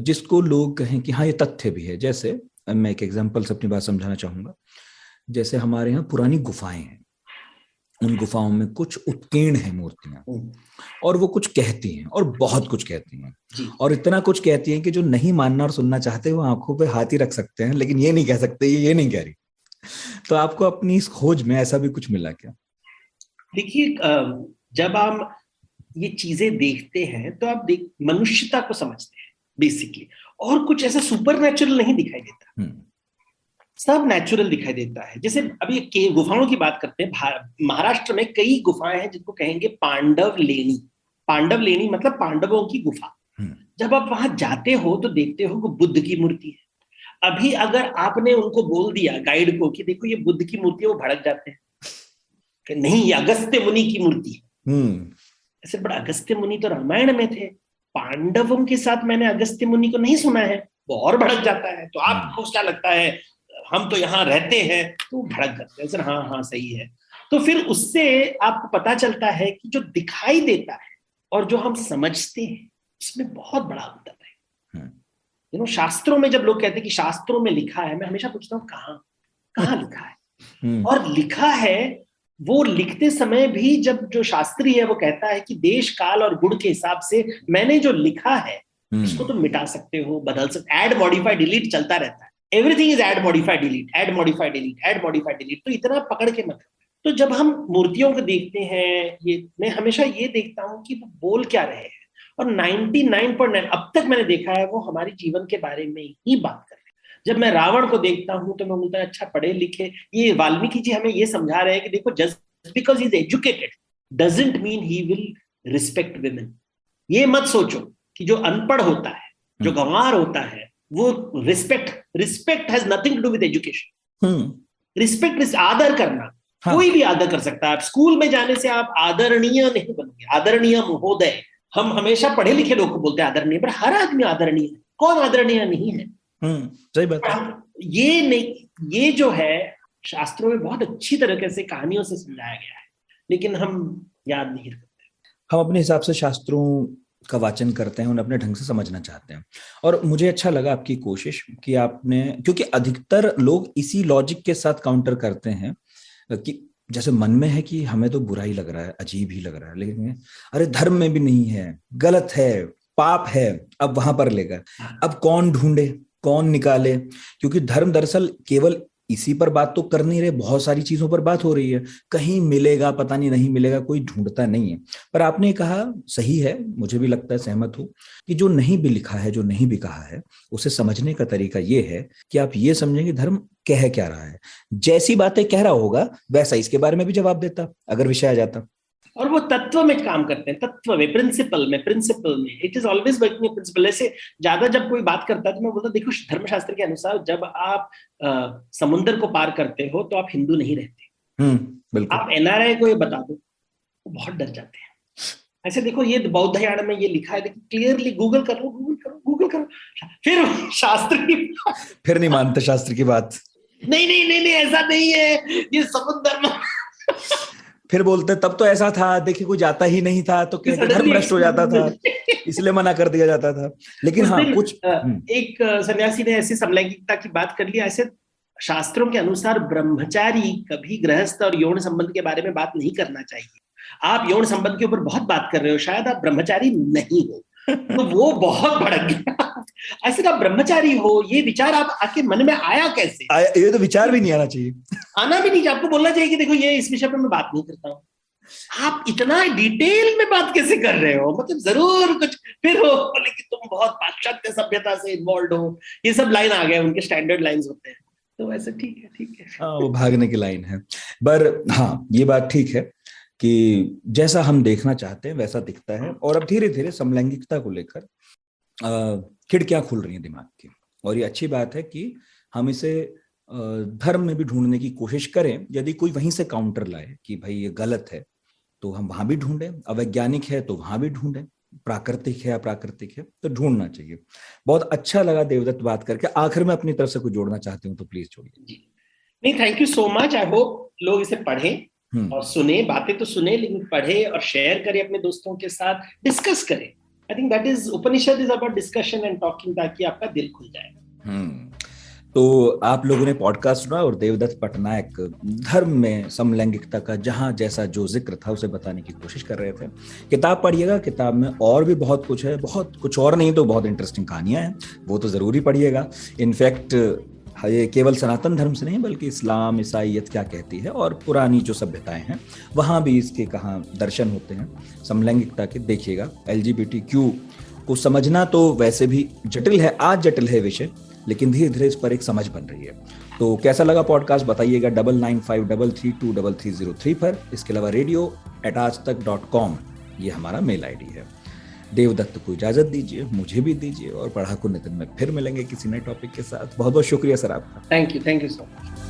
जिसको लोग कहें कि हाँ ये तथ्य भी है? जैसे मैं एक एग्जांपल से अपनी बात समझाना चाहूंगा। जैसे हमारे यहाँ पुरानी गुफाएं हैं, उन गुफाओं में कुछ उत्कीर्ण है मूर्तियां, और वो कुछ कहती हैं, और बहुत कुछ कहती हैं, और इतना कुछ कहती हैं कि जो नहीं मानना और सुनना चाहते वो आंखों पे हाथ ही रख सकते हैं, लेकिन ये नहीं कह सकते ये नहीं कह रही। तो आपको अपनी इस खोज में ऐसा भी कुछ मिला क्या? देखिए, जब आप ये चीजें देखते हैं तो आप मनुष्यता को समझते हैं बेसिकली, और कुछ ऐसा सुपर नेचुरल नहीं दिखाई देता, सब नेचुरल दिखाई देता है। जैसे अभी गुफाओं की बात करते हैं, महाराष्ट्र में कई गुफाएं हैं जिनको कहेंगे पांडव लेनी। पांडव लेनी मतलब पांडवों की गुफा। जब आप वहां जाते हो तो देखते हो कि बुद्ध की मूर्ति है। अभी अगर आपने उनको बोल दिया गाइड को कि देखो ये बुद्ध की मूर्ति है, वो भड़क जाते हैं कि नहीं ये अगस्त्य मुनि की मूर्ति है। ऐसे बड़ा अगस्त्य मुनि तो रामायण में थे, पांडवों के साथ मैंने अगस्त्य मुनि को नहीं सुना है, वो और भड़क जाता है। तो आपको क्या लगता है, हम तो यहाँ रहते हैं, तो भड़क जाते हैं सर, हाँ हाँ सही है। तो फिर उससे आपको पता चलता है कि जो दिखाई देता है और जो हम समझते हैं उसमें बहुत बड़ा अंतर है। शास्त्रों में जब लोग कहते हैं कि शास्त्रों में लिखा है, मैं हमेशा पूछता हूँ कहाँ लिखा है। और लिखा है, वो लिखते समय भी जब जो शास्त्री है वो कहता है कि देश काल और गुण के हिसाब से मैंने जो लिखा है इसको तो मिटा सकते हो, बदल सकते, ऐड मॉडिफाई डिलीट चलता रहता है। Everything is add modify delete, add modify delete, add modify delete. तो इतना पकड़ के मत। तो जब हम मूर्तियों को देखते हैं, ये मैं हमेशा ये देखता हूँ कि वो बोल क्या रहे हैं, और 99.9 अब तक मैंने देखा है वो हमारे जीवन के बारे में ही बात कर रहे हैं। जब मैं रावण को देखता हूँ तो मैं बोलता हूँ अच्छा पढ़े लिखे, ये वाल्मीकि जी हमें ये समझा रहे हैं कि देखो just because he is educated doesn't mean he will respect women. ये मत सोचो कि जो अनपढ़ होता है, जो गंवार होता है, वो respect has nothing to do with education. Respect आदर करना, हाँ। कोई भी आदर कर सकता है। आप स्कूल में जाने से आप आदरणीय नहीं बनोगे, आदरणीय महोदय। हम हमेशा पढ़े लिखे लोग को बोलते हैं आदरणीय, पर हर आदमी आदरणीय है, कौन आदरणीय नहीं है? सही बात है। ये नहीं, ये जो है शास्त्रों में बहुत अच्छी तरीके से कहानियों से समझाया गया है, लेकिन हम याद नहीं रखते। हम अपने हिसाब से शास्त्रों का वाचन करते हैं, उन्हें अपने ढंग से समझना चाहते हैं। और मुझे अच्छा लगा आपकी कोशिश कि आपने, क्योंकि अधिकतर लोग इसी लॉजिक के साथ काउंटर करते हैं कि जैसे मन में है कि हमें तो बुरा ही लग रहा है, अजीब ही लग रहा है, लेकिन अरे धर्म में भी नहीं है, गलत है, पाप है, अब वहां पर लेकर अब कौन ढूंढे, कौन निकाले? क्योंकि धर्म दरअसल केवल इसी पर बात तो कर नहीं रहे, बहुत सारी चीजों पर बात हो रही है। कहीं मिलेगा, पता नहीं मिलेगा, कोई ढूंढता नहीं है। पर आपने कहा सही है, मुझे भी लगता है, सहमत हूं, कि जो नहीं भी लिखा है, जो नहीं भी कहा है, उसे समझने का तरीका ये है कि आप ये समझेंगे धर्म कह क्या रहा है। जैसी बातें कह रहा होगा वैसा इसके बारे में भी जवाब देता अगर विषय आ जाता। और वो तत्व में काम करते हैं, तत्व में, प्रिंसिपल में। It is always working principle. ऐसे ज्यादा जब कोई बात करता है तो मैं बोलता देखो धर्मशास्त्र के अनुसार जब आप समुद्र को पार करते हो तो आप हिंदू नहीं रहते। बिल्कुल। आप एनआरआई को ये बता दो, वो बहुत डर जाते हैं। ऐसे देखो ये बौद्धयान में ये लिखा है, देखो क्लियरली, गूगल करो। फिर शास्त्र की फिर नहीं मानते शास्त्र की बात। नहीं ऐसा नहीं है, ये समुद्र में फिर बोलते तब तो ऐसा था, देखिए कोई जाता ही नहीं था तो धर्म भ्रष्ट हो जाता था, इसलिए मना कर दिया जाता था। लेकिन हाँ कुछ एक सन्यासी ने ऐसी समलैंगिकता की बात कर लिया। ऐसे शास्त्रों के अनुसार ब्रह्मचारी कभी गृहस्थ और यौन संबंध के बारे में बात नहीं करना चाहिए। आप यौन संबंध के ऊपर बहुत बात कर रहे हो, शायद आप ब्रह्मचारी नहीं हो। तो वो बहुत भड़क गया। ऐसे आप ब्रह्मचारी हो, ये विचार आप आपके मन में आया कैसे? ये तो विचार भी नहीं आना चाहिए, आना भी नहीं। आपको बोलना चाहिए कि देखो ये इस विषय पर मैं बात नहीं करता हूँ। आप इतना डिटेल में बात कैसे कर रहे हो? मतलब जरूर कुछ फिर हो बोले कि तुम बहुत पाश्चात्य सभ्यता से इन्वॉल्व हो, ये सब लाइन आ गए, उनके स्टैंडर्ड लाइंस होते हैं। तो वैसे ठीक है। हाँ, वो भागने की लाइन है। पर हाँ ये बात ठीक है कि जैसा हम देखना चाहते हैं वैसा दिखता है। और अब धीरे धीरे समलैंगिकता को लेकर खिड़कियां खुल रही हैं दिमाग की, और ये अच्छी बात है कि हम इसे धर्म में भी ढूंढने की कोशिश करें। यदि कोई वहीं से काउंटर लाए कि भाई ये गलत है, तो हम वहां भी ढूंढें। अवैज्ञानिक है तो वहां भी ढूंढें, प्राकृतिक है अप्राकृतिक है तो ढूंढना चाहिए। बहुत अच्छा लगा देवदत्त बात करके। आखिर में अपनी तरफ से कुछ जोड़ना चाहते हूँ तो प्लीज जोड़िए। नहीं, thank you so much. I hope लोग इसे पढ़ें और सुने, बातें तो सुने लेकिन पढ़े और शेयर करें अपने दोस्तों के साथ, डिस्कस करें। I think that is, Upanishad is about discussion and talking, ताकि आपका दिल खुल जाए। तो आप लोगों ने पॉडकास्ट सुना और देवदत्त पटनायक धर्म में समलैंगिकता का जहां जैसा जो जिक्र था उसे बताने की कोशिश कर रहे थे। किताब पढ़िएगा, किताब में और भी बहुत कुछ है, बहुत कुछ और नहीं तो बहुत इंटरेस्टिंग कहानियां हैं, वो तो जरूरी पढ़िएगा। इनफैक्ट ये केवल सनातन धर्म से नहीं बल्कि इस्लाम, ईसाईयत क्या कहती है और पुरानी जो सभ्यताएं हैं वहां भी इसके कहाँ दर्शन होते हैं समलैंगिकता के, देखिएगा। LGBTQ को समझना तो वैसे भी जटिल है, आज जटिल है विषय, लेकिन धीरे धीरे इस पर एक समझ बन रही है। तो कैसा लगा पॉडकास्ट बताइएगा 9953330303 पर। इसके अलावा radio@aajtak.com ये हमारा मेल ID है। देवदत्त को इजाजत दीजिए, मुझे भी दीजिए, और पढ़ाकू नितिन में फिर मिलेंगे किसी नए टॉपिक के साथ। बहुत बहुत शुक्रिया सर आपका। Thank you so much.